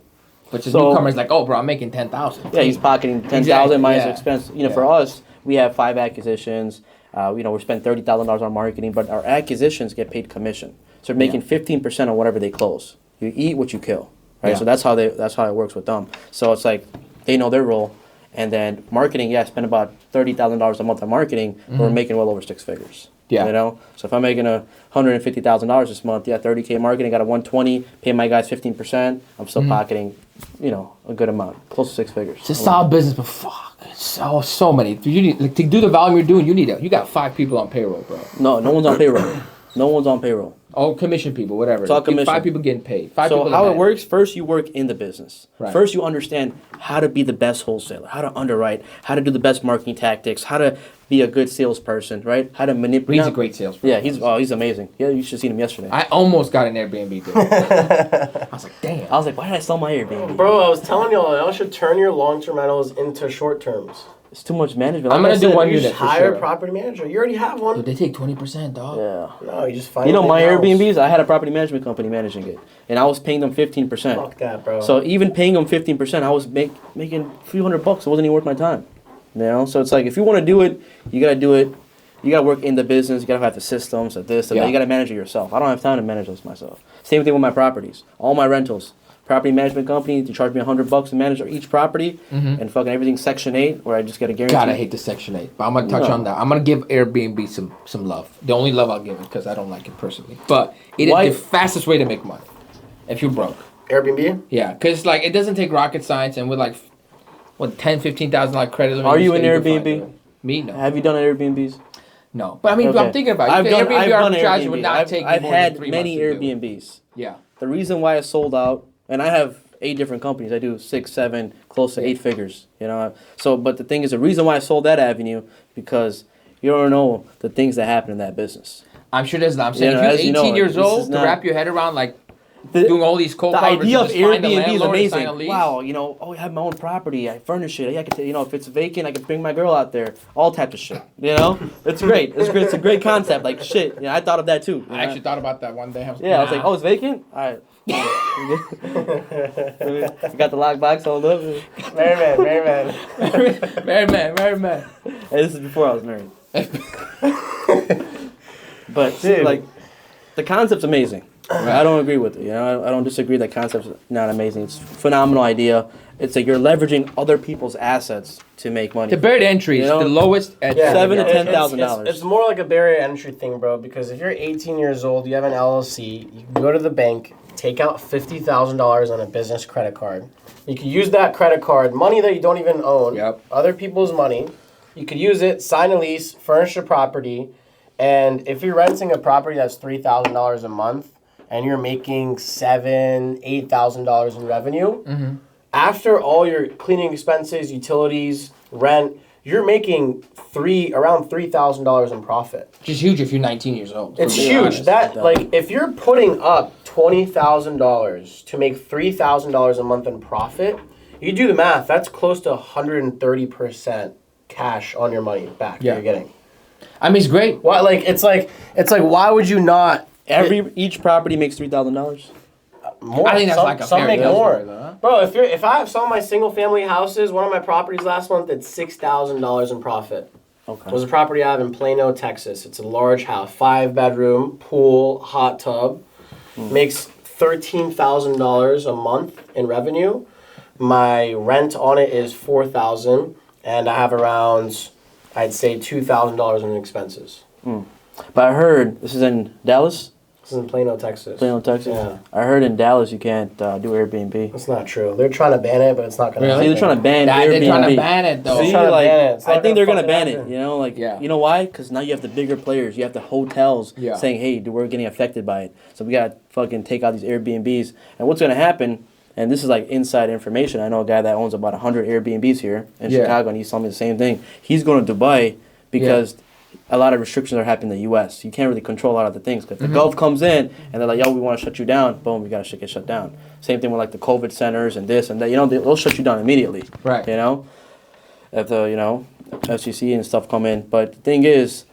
But just
So-
newcomers like, oh, bro, I'm making 10,000.
Yeah, he's pocketing 10,000
Exactly,
minus
yeah.
expense. You know,
Yeah.
for us, we have 5 acquisitions. We spend $30,000 on marketing, but our acquisitions get paid commission. So they're making 15% on whatever they close. You eat what you kill, right?
Yeah.
So that's how it works with them. So it's like they know their role, and then marketing. Yeah, I spend about $30,000 a month on marketing, but we're making well over 6 figures.
Yeah.
You know, so if I'm making $150,000 this month, yeah, 30K marketing, got a 120, pay my guys 15%. I'm still pocketing, a good amount, close to 6 figures.
It's a solid business, but fuck, so many. You need to do the volume you're doing. You got 5 people on payroll, bro.
No one's on payroll. No one's on payroll.
Oh, commission people, whatever.
It's all commission.
5 people getting paid. 5
So
people
how
that
it works, first you work in the business.
Right.
First you understand how to be the best wholesaler, how to underwrite, how to do the best marketing tactics, how to be a good salesperson, right? How to manipulate.
He's a great salesperson.
Yeah, he's amazing. Yeah, you should have seen him yesterday.
I almost got an Airbnb deal. I was like, damn.
I was like, why did I sell my Airbnb?
Bro, I was telling y'all, y'all should turn your long-term rentals into short terms.
It's too much management.
I'm
Like
gonna
I
do
said,
one
you
unit.
Just
for
hire
sure.
a property manager. You already have one.
Dude, they take 20%, dog.
Yeah.
No, you just find.
You know,
a
my
big house.
Airbnbs, I had a property management company managing it, and I was paying them 15%.
Fuck that, bro.
So even paying them 15%, I was making a few $100. It wasn't even worth my time. You know, so it's like if you want to do it, you gotta do it. You gotta work in the business. You gotta have the systems, of this, and that. You gotta manage it yourself. I don't have time to manage this myself. Same thing with my properties. All my rentals, property management company, they charge me $100 to manage each property, and fucking everything Section 8, where I just get a guarantee.
God, I hate the Section 8. But I'm going to touch on that. I'm going to give Airbnb some love. The only love I'll give it because I don't like it personally. But it
Why-
is the fastest way to make money if you're broke.
Airbnb.
Yeah, because it doesn't take rocket science, and with $10,000-$15,000 credit limit.
Are you
can
in
find
Airbnb?
it. Me, no.
Have you done Airbnbs?
No. But I mean,
Okay.
I'm thinking about it.
I've done
Airbnb arbitrage
Airbnb.
would not take me
I've
more than
had
3
many
months to do.
Airbnbs.
Yeah.
The reason why I sold out, and I have 8 different companies. I do 6, 7, close to 8 figures. You know, so but the thing is, the reason why I sold that avenue because you don't know the things that happen in that business.
I'm sure there's. I'm saying
You know,
if
as
you're
you
18
know,
years
this
old
is
to
not-
wrap your head around
The-
doing all these cold
The
covers
idea
and
of
just find a
Airbnb is
landlord and sign a
amazing.
lease.
Wow, I have my own property. I furnish it. I could, if it's vacant, I can bring my girl out there. All types of shit. It's great. It's great. It's a great concept. Like shit. I thought of that too.
I actually thought about that one day.
I was like, oh, it's vacant. All right. You got the lockbox on up.
Very man.
Very man.
Hey, this is before I was married. But
Dude.
like, the concept's amazing. I don't agree with it. I don't disagree that concept's not amazing. It's a phenomenal idea. It's like you're leveraging other people's assets to make money.
The barrier to entry is the lowest at
Yeah.
$7,000 to
It's-
$10,000.
It's more like a barrier to entry thing, bro. Because if you're 18 years old, you have an LLC, you can go to the bank, take out $50,000 on a business credit card. You can use that credit card, money that you don't even own, other people's money. You could use it, sign a lease, furnish a property, and if you're renting a property that's $3,000 a month, and you're making $8,000 in revenue, after all your cleaning expenses, utilities, rent, you're making around $3,000 in profit.
Which is huge if you're 19 years old.
It's
to be
huge.
honest.
That if you're putting up $20,000 to make $3,000 a month in profit, you do the math. That's close to 130% cash on your money back that you're getting.
I mean, it's great.
Why? It's like why would you not?
Each property makes $3,000.
More.
I think that's
some
a fair
make
deal
more.
for it, though, huh?
Bro, if I have some of my single family houses, one of my properties last month did $6,000 in profit.
Okay.
It was a property I have in Plano, Texas. It's a large house, 5-bedroom, pool, hot tub. Makes $13,000 a month in revenue. My rent on it is $4,000, and I have around, I'd say, $2,000 in expenses.
But I heard this is in Dallas.
This is in Plano, Texas.
Plano, Texas.
Yeah.
I heard in Dallas you can't do Airbnb.
That's not true. They're trying to ban it, but it's not going to
Really?
See,
happen.
they're trying to ban
Nah,
Airbnb.
they're trying to ban it, though.
See,
trying to
like,
ban it. It's
I
not
think they're
gonna
gonna ban
fucking
it.
Yeah.
You know why? Because now you have the bigger players. You have the hotels
Yeah.
saying, "Hey, dude, we're getting affected by it, so we gotta fucking take out these Airbnbs." And what's gonna happen? And this is like inside information. I know a guy that owns about 100 Airbnbs here in Chicago, and he's telling me the same thing. He's going to Dubai because a lot of restrictions are happening in the U.S. You can't really control a lot of the things. Because the Gulf comes in and they're like, yo, we want to shut you down. Boom, we got to get shut down. Same thing with like the COVID centers and this and that. They'll shut you down immediately.
Right.
If the, FCC and stuff come in. But the thing is,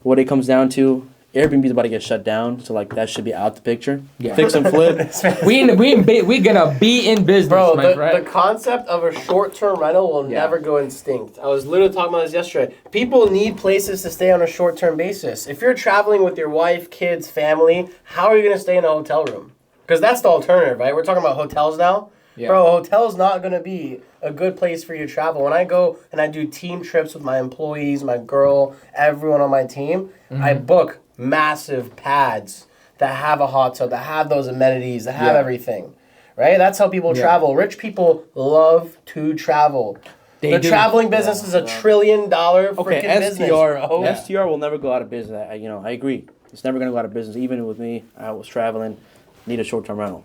what it comes down to Airbnb's about to get shut down, so like that should be out the picture.
Yeah.
Fix and flip.
we gonna be in business,
Bro,
right?
the concept of a short-term rental will never go extinct. I was literally talking about this yesterday. People need places to stay on a short-term basis. If you're traveling with your wife, kids, family, how are you going to stay in a hotel room? Because that's the alternative, right? We're talking about hotels now. Yeah. Bro, a hotel's not going to be a good place for you to travel. When I go and I do team trips with my employees, my girl, everyone on my team, I book massive pads that have a hot tub, that have those amenities, that have everything, right? That's how people travel. Rich people love to travel. The traveling business is $1 trillion freaking business.
STR will never go out of business. I agree. It's never going to go out of business. Even with me, I was traveling, need a short-term rental,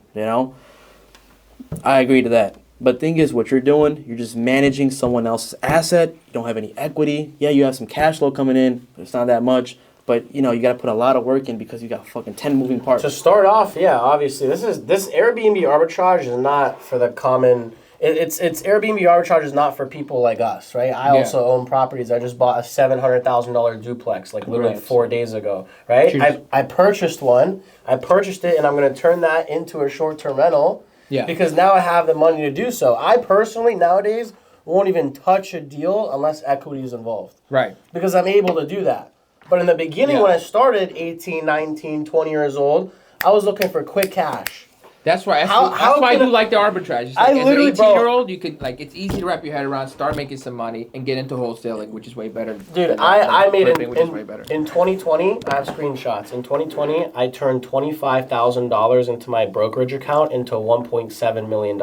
I agree to that. But thing is, what you're doing, you're just managing someone else's asset. You don't have any equity. Yeah, you have some cash flow coming in, but it's not that much. But, you got to put a lot of work in because you got fucking 10 moving parts.
To start off, obviously, this Airbnb arbitrage is not for the common... It's Airbnb arbitrage is not for people like us, right? I also own properties. I just bought a $700,000 duplex, literally 4 days ago, right? I purchased one. I purchased it, and I'm going to turn that into a short-term rental because now I have the money to do so. I personally, nowadays, won't even touch a deal unless equity is involved.
Right.
Because I'm able to do that. But in the beginning, when I started 18, 19, 20 years old, I was looking for quick cash.
That's right. That's why I do like the arbitrage. It's like, as an 18-year-old, you could it's easy to wrap your head around, start making some money, and get into wholesaling, which is way better.
Dude, I made it in 2020. I have screenshots. In 2020, I turned $25,000 into my brokerage account into $1.7 million.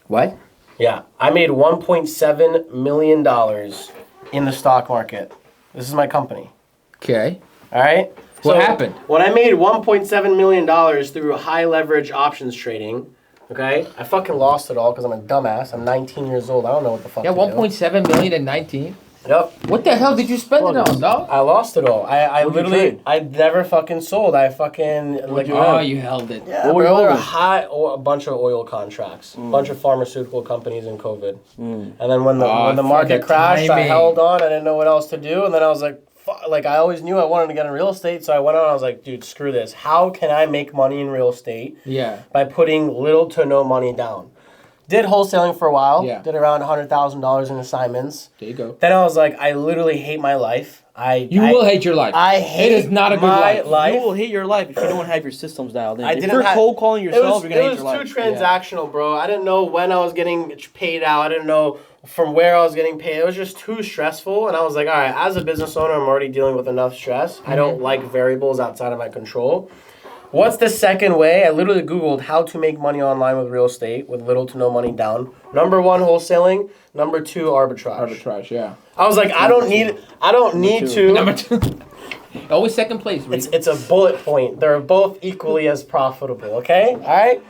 What?
Yeah, I made $1.7 million in the stock market. This is my company.
Okay.
All right.
What happened?
When I made $1.7 million through high leverage options trading, okay, I fucking lost it all because I'm a dumbass. I'm 19 years old. I don't know what the fuck.
Yeah, 1.7 million at 19.
Yep.
What the hell did you spend it on, dog?
I lost it all. I literally, I never fucking sold. I fucking
you held it.
Yeah, bro. A bunch of oil contracts, a bunch of pharmaceutical companies in COVID, and then when the market crashed, I held on. I didn't know what else to do, and then I was like. I always knew I wanted to get in real estate, so I went on. I was like, dude, screw this. How can I make money in real estate? Yeah. By putting little to no money down. Did wholesaling for a while. Yeah. Did around $100,000 in assignments. There you go. Then I was like, I literally hate my life. You will hate your life. I hate it is not a good life.
You will hate your life if you don't have your systems dialed in. If you're cold calling yourself, you're going to hate your life.
It was too transactional, bro. I didn't know when I was getting paid out. I didn't know from where I was getting paid. It was just too stressful. And I was like, all right, as a business owner, I'm already dealing with enough stress. I don't like variables outside of my control. What's the second way? I literally Googled how to make money online with real estate with little to no money down. Number 1, wholesaling. Number 2, arbitrage.
Arbitrage, yeah.
I was like, I don't need to.
Number 2. Always second place.
It's a bullet point. They're both equally as profitable, okay? All right?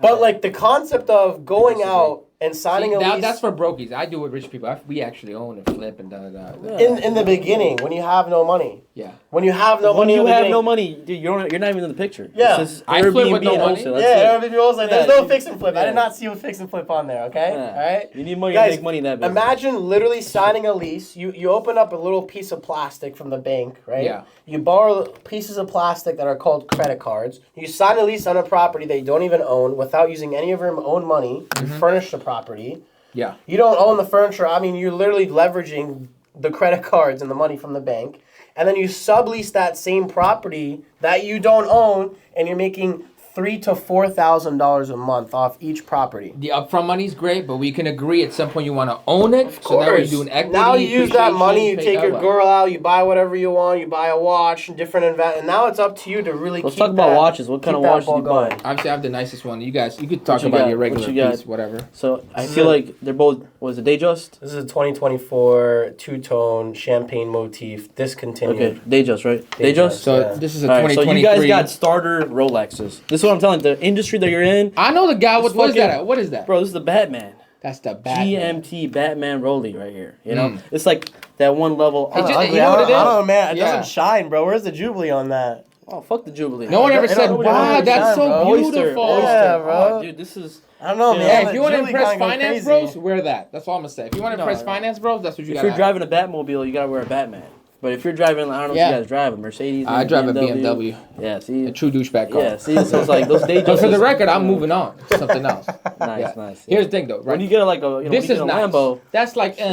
But the concept of going out and signing a lease.
That's for brokies. I do it with rich people. We actually own and flip and da-da-da.
In the beginning, when you have no money. Yeah. When you have no money.
When you have no money, dude, you're not even in the picture.
Yeah.
I flip with no money.
Airbnb wholesale. There's no fix and flip. I did not see a fix and flip on there, okay?
Yeah.
All right?
You need money to make money in that business.
Imagine literally signing a lease. You open up a little piece of plastic from the bank, right? Yeah. You borrow pieces of plastic that are called credit cards. You sign a lease on a property that you don't even own without using any of your own money. You furnish the property. Yeah. You don't own the furniture. I mean, you're literally leveraging the credit cards and the money from the bank. And then you sublease that same property that you don't own, and you're making $3,000 to $4,000 a month off each property.
The upfront money is great, but we can agree at some point you want to own it. Of course. So now you're doing equity.
Now you use that money, you take your girl out, you buy whatever you want, you buy a watch, different and now it's up to you to really
Let's talk about watches. What kind of watches do you buy?
Obviously, I have the nicest one. You could talk about your regular piece, whatever.
So I feel like they're both, was it Datejust?
This is a 2024 two-tone champagne motif, discontinued.
Okay, Datejust, right? Datejust?
So this is a 2023.
So you guys got starter Rolexes. This is what I'm telling you. The industry that you're in.
I know the guy. What is that? What is that?
Bro, this is the Batman.
That's the Batman.
GMT Batman Rollie right here. You know? It's like that one level.
You know what it is? I don't know, man. It doesn't shine, bro. Where's the Jubilee on that?
Oh, fuck the Jubilee.
No one ever said, wow, that's so beautiful.
Yeah, bro.
Oh, dude, this is...
I don't know, man.
Yeah, if you want to impress finance bros, wear that. That's all I'm going to say. If you want to impress finance bros, that's what you got to
If you're driving a Batmobile, you got to wear a Batman. But if you're driving, I don't know if you guys drive a Mercedes.
I drive a BMW.
Yeah, see.
A true douchebag car.
Yeah, see. So it's like those day
But
jobs.
for the record, I'm moving on. to Something else.
Nice.
Yeah.
Yeah.
Here's the thing, though. Right?
When you get like a,
This is
a
nice.
Lambo,
That's like,
go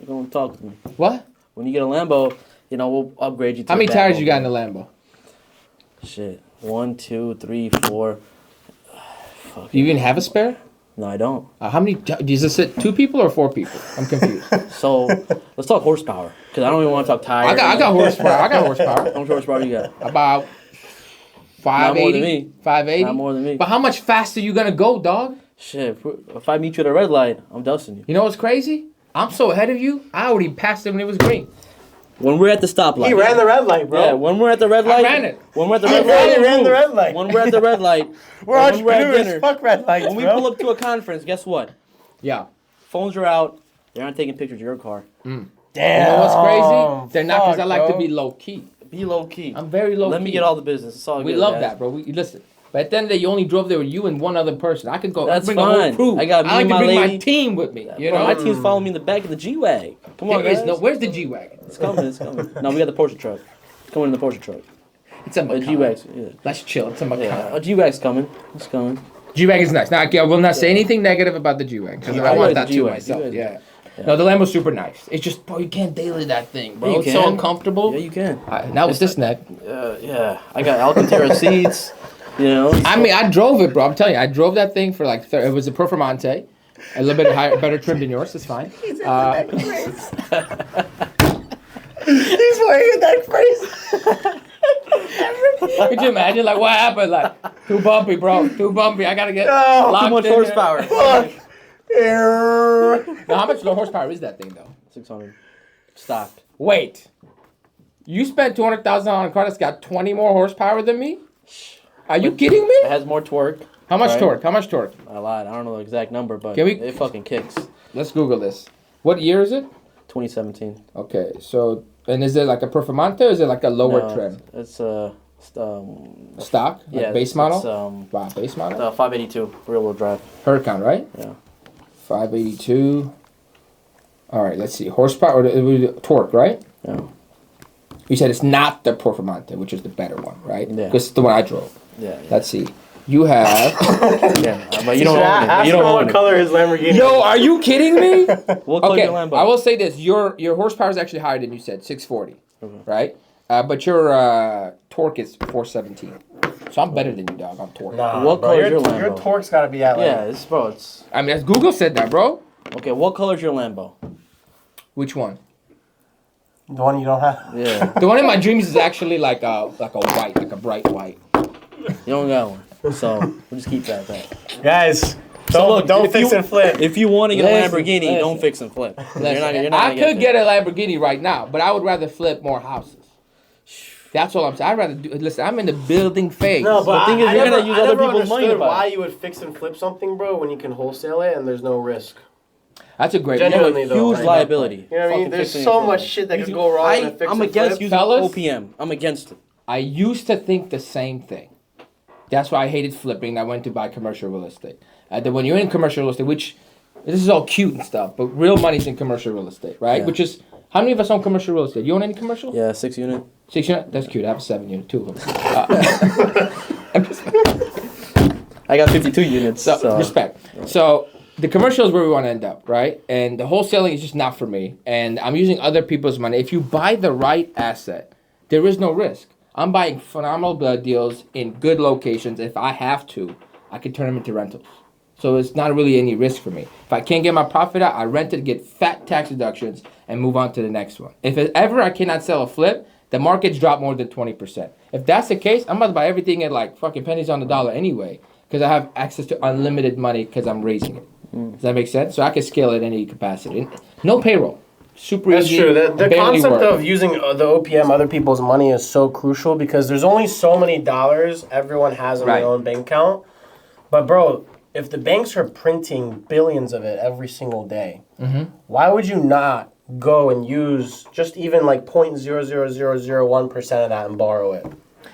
and talk to me.
What?
When you get a Lambo, we'll upgrade you to
How many
a
tires
Batmobile.
you got in the Lambo?
Shit. 1, 2, 3, 4. Fuck.
You even have a spare?
No, I don't.
How many? Does this sit 2 people or 4 people? I'm confused.
So let's talk horsepower, because I don't even want to talk tires.
I got horsepower. How
much horsepower you got?
About
Not more than
580.
me.
580.
Not more than me.
But how much faster you gonna go, dog?
Shit, if I meet you at a red light, I'm dusting you.
You know what's crazy? I'm so ahead of you. I already passed it when it was green.
When we're at the stoplight.
He ran the red light, bro.
Yeah, when we're at the red light.
ran it.
When we're at the
He
red light.
ran the red light.
When we're at the red light.
We're
or when we're at
entrepreneurs.
dinner.
Fuck red lights,
When we
bro.
pull up to a conference, guess what?
Yeah.
Phones are out. They're not taking pictures of your car.
Damn.
You know what's crazy? They're not, because I like to
bro.
be low key.
Be low key.
I'm very low key.
Let me get all the business. It's all
We
good,
love
guys.
that, bro. Listen. But at the end of the day, you only drove there with you and one other person. I could go.
That's
bring a whole
fine.
crew.
I got me
like
and
to
my
bring my
lady.
team with me. You
Bro,
know.
my team's following me in the back of the G-Wag. Come on,
There is
guys.
no. Where's the G wagon?
It's coming. It's coming. No, we got the Porsche truck. It's coming in the Porsche truck.
It's a
The
Macan.
G-Wag's. Yeah.
Let's chill. It's a Macan.
Yeah, a G-Wag's coming. It's coming.
G wagon is nice. Now I will not say anything negative about the G wagon because I want that too
G-Wag,
myself.
G-Wag.
Yeah. No, the Lambo's super nice. It's just, bro, you can't daily that thing, bro.
Yeah, you
It's so
can.
uncomfortable.
Yeah, you can.
Not with this neck.
Yeah. I got Alcantara seats. You know.
I mean, I drove it, bro. I'm telling you, I drove that thing for like, it was a Performante. A little bit higher, better trim than yours. It's fine.
He's wearing that phrase.
Could you imagine, like, what happened? Like, too bumpy, bro. Too bumpy. I gotta get
No,
locked
Too much
in
horsepower.
Fuck.
Now, how much low horsepower is that thing, though?
600. Stock.
Wait. You spent $200,000 on a car that's got 20 more horsepower than me? Are you kidding
It
me?
has more torque.
How much
Right.
torque? How much torque?
I lied. I don't know the exact number, but
Can we-
it fucking kicks.
Let's Google this. What year is it?
2017.
Okay, so, and is it like a Performante or is it like a lower
No,
trim?
It's
Stock? Like
yeah,
base model?
It's
Wow, base model?
582 rear wheel drive.
Huracan, right?
Yeah.
582. All right, let's see. Horsepower, or torque, right?
Yeah.
You said it's not the Performante, which is the better one, right?
Yeah.
Because it's the one I drove.
Yeah.
Let's see. You have.
Yeah. But you don't own it.
Ask
You
him
don't
what
own it.
color his Lamborghini.
Yo, are you kidding me?
What color
Okay,
your Lambo?
I will say this: your horsepower is actually higher than you said, 640, right? But your torque is 417. So I'm better than you, dog, on torque.
Nah,
What
bro,
color is your
your
Lambo?
torque's got to be at like.
Yeah, it's bro. It's
I mean, that's Google said that, bro.
okay. What color's your Lambo?
Which one?
The one you don't have.
Yeah,
The one in my dreams is actually like a white, like a bright white.
you don't got one, so we'll just keep that at that.
Guys,
look,
don't
if
fix
you-
and flip.
If you want to get a
Listen,
Lamborghini,
listen.
don't fix and flip. You're not
I
gonna
could get a Lamborghini right now, but I would rather flip more houses. That's all I'm saying. I'd rather do. Listen, I'm in the building phase.
No, but
The thing is,
I
you're
never-
gonna use
I
other
never
people's money to
understood
buy
why
it.
you would fix and flip something, bro, when you can wholesale it and there's no risk.
That's a great.
Genuinely,
Huge
though, like,
liability.
You know what I mean?
Fucking
There's
fixing
so
and
much
flipping.
shit that could go wrong in a fix
I'm
and
against
flip.
using
Fellas?
OPM. I'm against it.
I used to think the same thing. That's why I hated flipping. I went to buy commercial real estate. Then when you're in commercial real estate, which this is all cute and stuff, but real money's in commercial real estate, right?
Yeah.
Which is how many of us own commercial real estate? You own any commercial?
Yeah, 6 unit.
6 unit. That's cute. I have a 7 unit, 2 of them.
I got 52 units.
So respect. So the commercial is where we want to end up, right? And the wholesaling is just not for me. And I'm using other people's money. If you buy the right asset, there is no risk. I'm buying phenomenal deals in good locations. If I have to, I can turn them into rentals. So it's not really any risk for me. If I can't get my profit out, I rent it, get fat tax deductions, and move on to the next one. If ever I cannot sell a flip, the market's dropped more than 20%. If that's the case, I'm about to buy everything at like fucking pennies on the dollar anyway, because I have access to unlimited money because I'm raising it. Does that make sense? So I can scale at any capacity. No payroll. Super
That's
easy.
true. The
barely
concept
work.
of using the OPM, other people's money, is so crucial because there's only so many dollars everyone has in
Right.
their own bank account. But, bro, if the banks are printing billions of it every single day, why would you not go and use just even like 0.00001% of that and borrow it?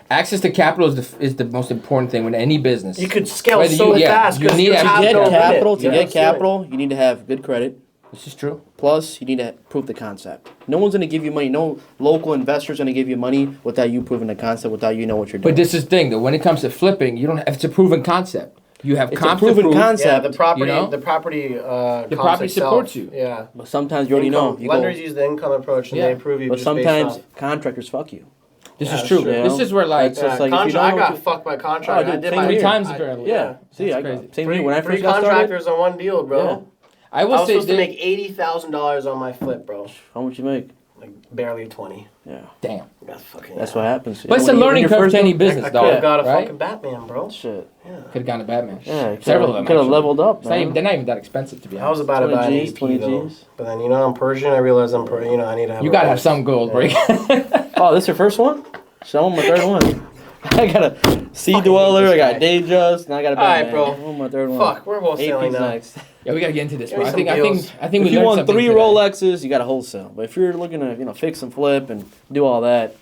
Access to capital is the most important thing with any business.
You could scale
Whether
so
you- yeah,
fast
you
because
need
you
to
have
To get
no
capital,
limit.
to
You know
get
what I'm saying?
capital, you need to have good credit.
This is true.
Plus, you need to prove the concept. No one's gonna give you money. No local investor's gonna give you money without you proving the concept, without you know what you're doing.
But this is the thing, though. When it comes to flipping, you don't have, it's a proven concept. You have
It's a proven concept.
Yeah, the property,
you know?
the property,
The property supports you.
Yeah.
But sometimes you already know. You
Lenders
go,
use the income approach and
Yeah.
they approve you.
but
just
sometimes
based
contractors fuck you.
This
Yeah,
is true.
that's true.
This is where, like,
It's just like, if you
I
don't know
got
what you-
fucked by contractor.
Oh, dude,
I did
same
my
here.
3 times apparently.
Yeah. See,
That's
I
crazy.
same here. When I
three
first got started.
contractors on one deal, bro.
Yeah.
I
I
will
was
say
supposed to
this.
make $80,000 on my flip, bro.
How much you make?
Like barely 20.
Yeah.
Damn.
That's fucking.
That's what happens.
But it's a
When you- when
learning
you're
curve
first
to any
doing-
business,
I
though.
could have got a
right?
fucking Batman, bro.
Shit.
Yeah.
Could have gone to Batman.
Yeah.
Several of them.
Could have
actually.
leveled up.
It's not even,
Man.
they're not even that expensive, to be
I was
honest.
about to
20
buy an
Gs,
AP
20
though.
Gs.
But then, I'm Persian. I realized I need to have
You
a
gotta have
race.
some gold, break.
Oh, this your first one? So I'm on my third one. I got a Sea
Fucking
Dweller.
hate
I got
this
Day Just. Now I got a
Alright,
Batman.
bro.
I'm on my third one.
Fuck, we're wholesaling
AP's
now.
next.
Yeah, we gotta get into this,
Give
bro.
me
I
some
think
deals.
we
If you
learned
want
something
3
today.
Rolexes, you got to wholesale. But if you're looking to, fix and flip and do all that,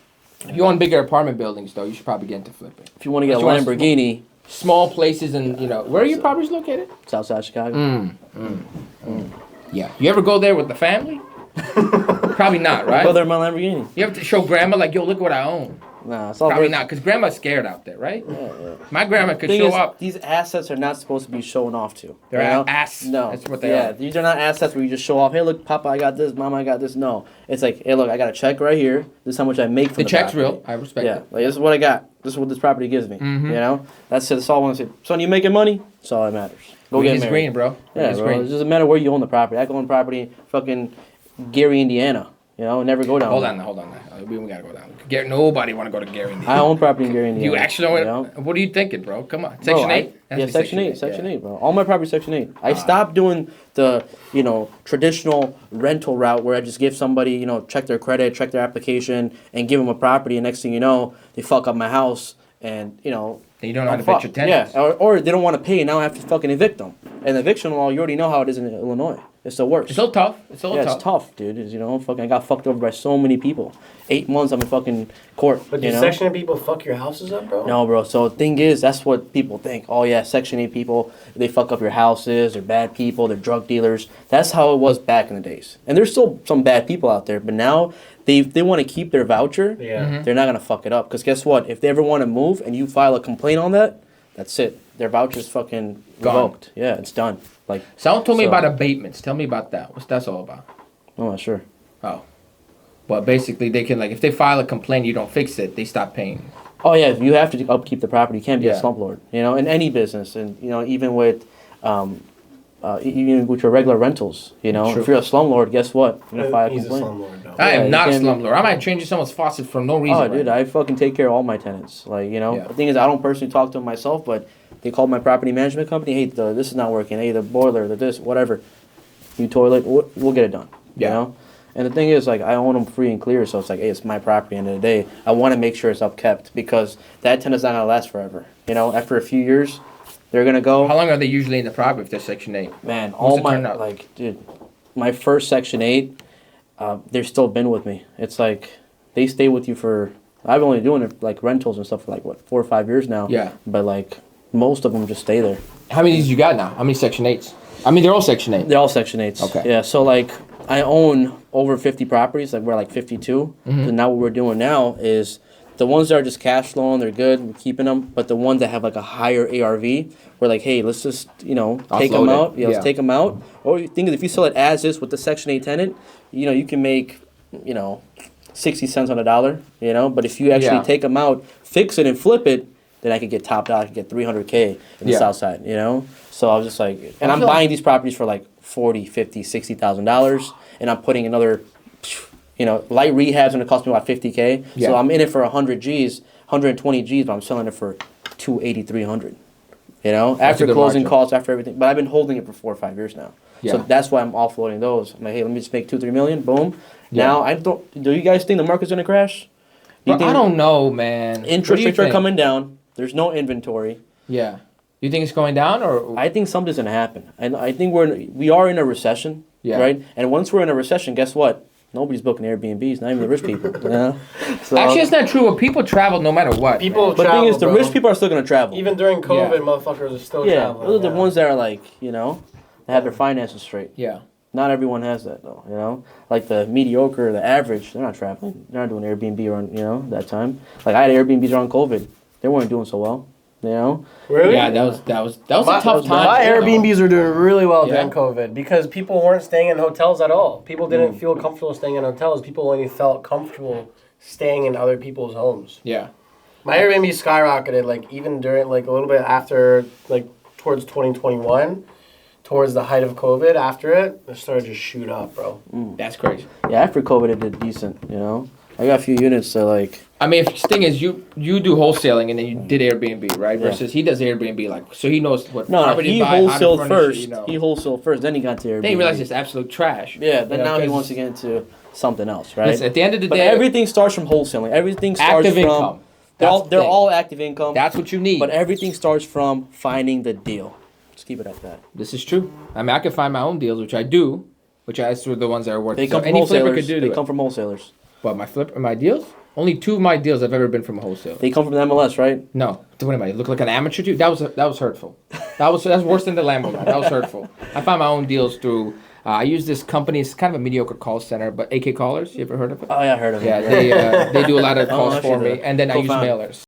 If you want bigger apartment buildings, though, you should probably get into flipping.
if you want to get a
Unless you want
Lamborghini,
Small places and, where are your
so-
properties located?
Southside Chicago.
Yeah. You ever go there with the family? Probably not, right?
Go there in my Lamborghini.
You have to show grandma, like, yo, look what I own.
Nah, it's all
Probably
very-
not, because grandma's scared out there, right?
Yeah, yeah.
My grandma could
Thing
show
is,
up.
these assets are not supposed to be shown off to.
They're
you know?
ass.
No,
That's what they
yeah,
are.
these are not assets where you just show off. Hey, look, Papa, I got this. Mama, I got this. No, it's like, hey, look, I got a check right here. This is how much I make from
The
the
check's
property.
real. I respect
Yeah,
it.
like this is what I got. This is what this property gives me.
Mhm.
You know, that's it. That's all I want to say. Son, you making money? That's all that matters. Go
Green
get
is
married.
green, bro. Green
Yeah,
is
bro.
green.
It doesn't matter where you own the property. I can own property, fucking Gary, Indiana. You know, never go down.
Hold
there.
on. We gotta go down. Nobody want to go to Gary.
I own property in Gary, Indiana.
You actually
you
know
know?
what are you thinking, bro? Come on.
Bro,
Section 8?
Yeah, Section 8. Section 8, bro. All my property Section 8. I stopped doing the, traditional rental route where I just give somebody, check their credit, check their application, and give them a property, and next thing you know, they fuck up my house, and,
You don't know how
I'm
to evict your
fucked.
tenants.
Yeah, or they don't want to pay, and now I have to fucking evict them. And eviction law, you already know how it is in Illinois. It's the worst.
It's so tough. It's so
Yeah,
tough.
it's tough, dude. Fucking, I got fucked over by so many people. 8 months I'm in fucking court.
But
you
do
know?
Section 8 people fuck your houses up, bro?
No, bro. So the thing is, that's what people think. Oh yeah, Section 8 people, they fuck up your houses. They're bad people. They're drug dealers. That's how it was back in the days. And there's still some bad people out there, but now they want to keep their voucher.
Yeah.
Mm-hmm.
They're not gonna fuck it up. Because guess what? If they ever want to move and you file a complaint on that, that's it. Their voucher's fucking
Gone.
revoked. Yeah, it's done. Like,
Someone told me
So-
about abatements. Tell me about that. What's that all about?
I'm not sure.
Oh. Well, basically, they can, if they file a complaint, you don't fix it, they stop paying.
Oh yeah, you have to upkeep the property. You can't be
Yeah.
a slump lord. In any business, and even with, even with your regular rentals.
True.
If you're a slumlord, guess what? You're gonna file a
He's a
complaint.
slumlord, though.
I
Yeah,
am
you
not a
can't-
slumlord. I might change someone's faucet for no reason.
Oh,
right
dude,
now.
I fucking take care of all my tenants.
Yeah.
The thing is, I don't personally talk to them myself, but they call my property management company. Hey, this is not working. Hey, the boiler, the this, whatever. New toilet, we'll get it done.
Yeah.
You know. And the thing is, I own them free and clear, so it's like, hey, it's my property. End of the day, I want to make sure it's upkept because that tenant's not gonna last forever. After a few years, they're gonna go.
How long are they usually in the property if they're Section 8?
Man,
What's
all
the
my
turnout?
dude, my first Section 8, they're still been with me. It's like they stay with you for. I've only doing it like rentals and stuff for 4 or 5 years now.
Yeah.
But most of them just stay there.
How many of these you got now? How many Section 8s? I mean, they're all Section 8.
They're all Section 8s.
Okay.
Yeah. So I own over 50 properties. We're 52.
Mm-hmm.
And now what we're doing now is the ones that are just cash flowing, they're good. We're keeping them. But the ones that have a higher ARV, we're like, hey, let's just take them
Offload it.
out. Yeah,
Yeah.
let's take them out. Or you think if you sell it as is with the Section 8 tenant, you can make 60 cents on a dollar. But if you actually
Yeah.
take them out, fix it and flip it, then I could get topped out. I could get $300K in the
Yeah.
South Side. So I was just like, and
I
I'm
feel
buying these properties for $40,000, $50,000, $60,000, and I'm putting another, light rehab's gonna cost me about $50K.
Yeah.
So I'm in it for 100 Gs, 120 Gs, but I'm selling it for 280, 300. After
a good
closing
margin.
costs, after everything. But I've been holding it for 4 or 5 years now.
Yeah.
So that's why I'm offloading those. I'm like, hey, let me just make 2-3 million. Boom.
Yeah.
Now I don't. Do you guys think the market's gonna crash? Do you
But I don't know, man. What do
Interest
you
rates are
think?
coming down. There's no inventory.
Yeah. You think it's going down or?
I think something's gonna happen, and I think we are in a recession,
Yeah.
right? And once we're in a recession, guess what? Nobody's booking Airbnbs, not even the rich people. So,
Actually, it's not true. But people travel no matter what.
People
man.
but the
travel,
thing is, the
bro.
rich people are still gonna travel.
Even during COVID,
Yeah.
motherfuckers are still
yeah,
traveling.
those are the
yeah.
ones that are they have their finances straight.
Yeah.
Not everyone has that though, you know. Like the mediocre, the average, they're not traveling. They're not doing Airbnb around, you know, that time. Like I had Airbnbs around COVID. They weren't doing so well, you know.
Really?
Yeah, that was a tough time.
My Airbnbs were doing really well
Yeah.
during COVID because people weren't staying in hotels at all. People didn't feel comfortable staying in hotels. People only felt comfortable staying in other people's homes.
Yeah.
My Airbnb skyrocketed, like even during, like a little bit after, like towards 2021, towards the height of COVID. After it started to shoot up, bro.
That's crazy.
Yeah, after COVID, it did decent, you know. I got a few units that like.
I mean, the thing is, you do wholesaling and then you did Airbnb, right?
Yeah.
Versus he does Airbnb, like, so he knows what
No,
property
he
to buy, how to
wholesaled
furnish
first.
it, you know.
He wholesaled first, then he got to Airbnb.
Then he realized it's absolute trash.
Yeah, then
You know,
now he
'cause
wants to get into something else, right?
Listen, at the end of the
But
day,
everything starts from wholesaling. Everything starts
active
from
income.
They're
That's
all,
the
they're
thing.
all active income.
That's what you need.
But everything starts from finding the deal. Just keep it at that.
This is true. I mean, I can find my own deals, which I do, which I are the ones that are worth.
They come from
any flipper
wholesalers.
could do
They
it.
come from wholesalers.
But my deals? Only 2 of my deals have ever been from a wholesaler.
They come from the MLS, right?
No, what am I? Look like an amateur dude? That was hurtful. That's worse than the Lambo line. That was hurtful. I found my own deals through. I use this company. It's kind of a mediocre call center, but AK Callers. You ever heard of it?
Oh yeah, I heard of it.
Yeah, they do a lot of calls for
actually,
me, and then I use
co-founder.
mailers.